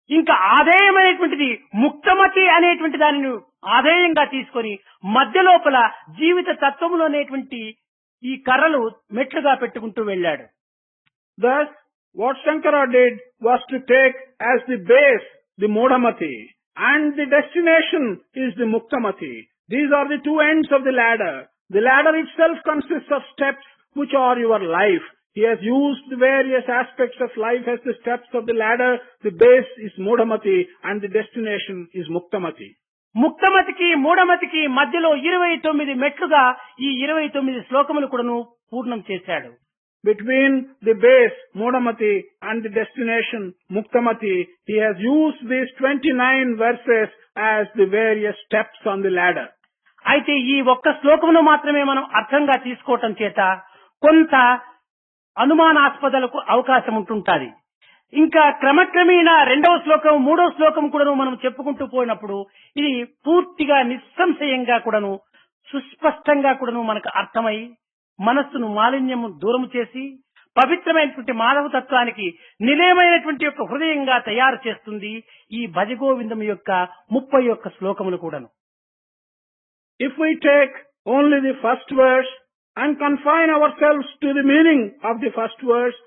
ఇంకా ఆధేయమైనటువంటిది ముక్తమతి అనేటువంటి దానిని ఆధేయంగా తీసుకొని మధ్య లోపల జీవిత తత్వములో అనేటువంటి ఈ కర్రలు మెట్లుగా పెట్టుకుంటూ వెళ్ళాడు. Thus, what Shankara did was to take as the base the Modhamati and the destination is the Muktamati. These are the two ends of the ladder. The ladder itself consists of steps which are your life. He has used the various aspects of life as the steps of the ladder. The base is Modhamati and the destination is Muktamati. ముక్తమతికి మూఢమతికి మధ్యలో 29 మెట్లుగా ఈ 29 శ్లోకములు కూడాను పూర్ణం చేశాడు. Between the base, Modhamati, and the destination, Muktamati, he has used these 29 verses as the various steps on the ladder. అయితే ఈ ఒక్క శ్లోకమును మాత్రమే మనం అర్థంగా తీసుకోవటం చేత కొంత అనుమానాస్పదలకు అవకాశం ఉంటుంటాది. ఇంకా క్రమక్రమేణా రెండవ శ్లోకం మూడవ శ్లోకం కూడాను మనం చెప్పుకుంటూ పోయినప్పుడు ఇది పూర్తిగా నిస్సంశయంగా కూడాను సుస్పష్టంగా కూడాను మనకు అర్థమై మనస్సును మాలిన్యము దూరం చేసి పవిత్రమైనటువంటి మానవ తత్వానికి నిలయమైనటువంటి యొక్క హృదయంగా తయారు చేస్తుంది ఈ భజగోవిందం యొక్క 31 శ్లోకములు కూడాను. If we take only the first verse and confine ourselves to the meaning of the first verse,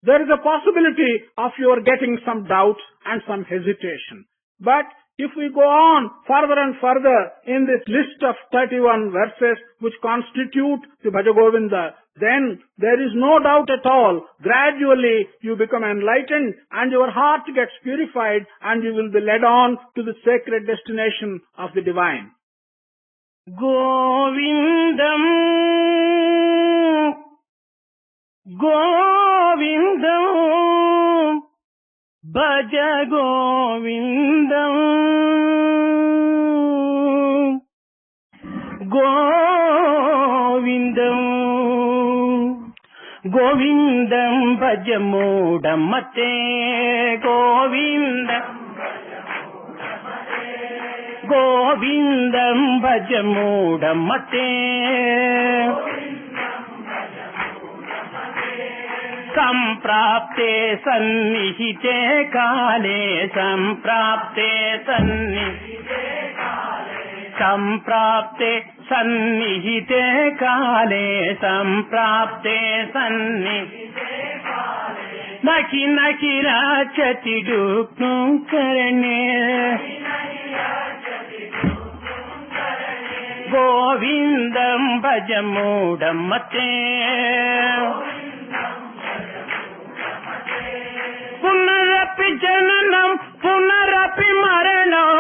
there is a possibility of your getting some doubts and some hesitation. But if we go on further and further in this list of 31 verses which constitute the Bhajagovinda, then there is no doubt at all. Gradually you become enlightened and your heart gets purified and you will be led on to the sacred destination of the divine. గోవిందం గోవిందం భజ గోవిందం గోవిందం గోవిందం భజ మూఢమతే గోవిందం గోవిందం భజ మూఢమతే సంప్రాప్తే సన్నిహితే కాలే సంప్రాప్తే సంప్రాప్తే సన్నిహితే కాలే సంప్రాప్తే నకి నకి రాచతి డుక్ను కరణే గోవిందం భజ మూఢమతే పునరపి జననం పునరపి మరణం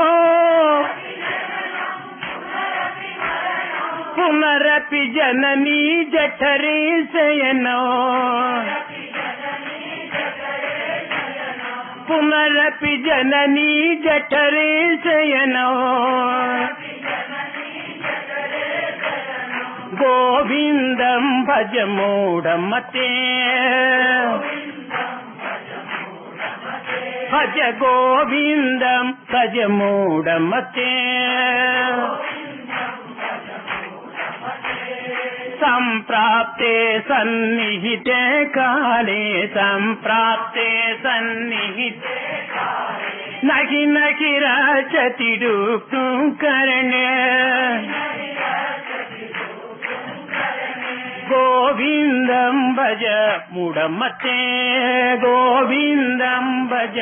పునరపి జననీ జఠరే శయనో పునరపి జననీ జఠరే శయనో గోవిందం భజ మూఢమతే భజ గోవిందం భజ మూఢమతే సంప్రాప్తే సన్నిహితే కాలే సంప్రాప్తే సన్నిహితే నకి నకి రాచతి డుక్ను కరణే గోవిందం భజ మూఢమతే గోవిందం భజ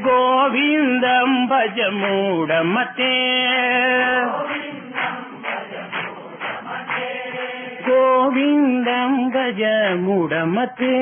గోవిందం భజ మూఢమతే గోవిందం భజ మూఢమతే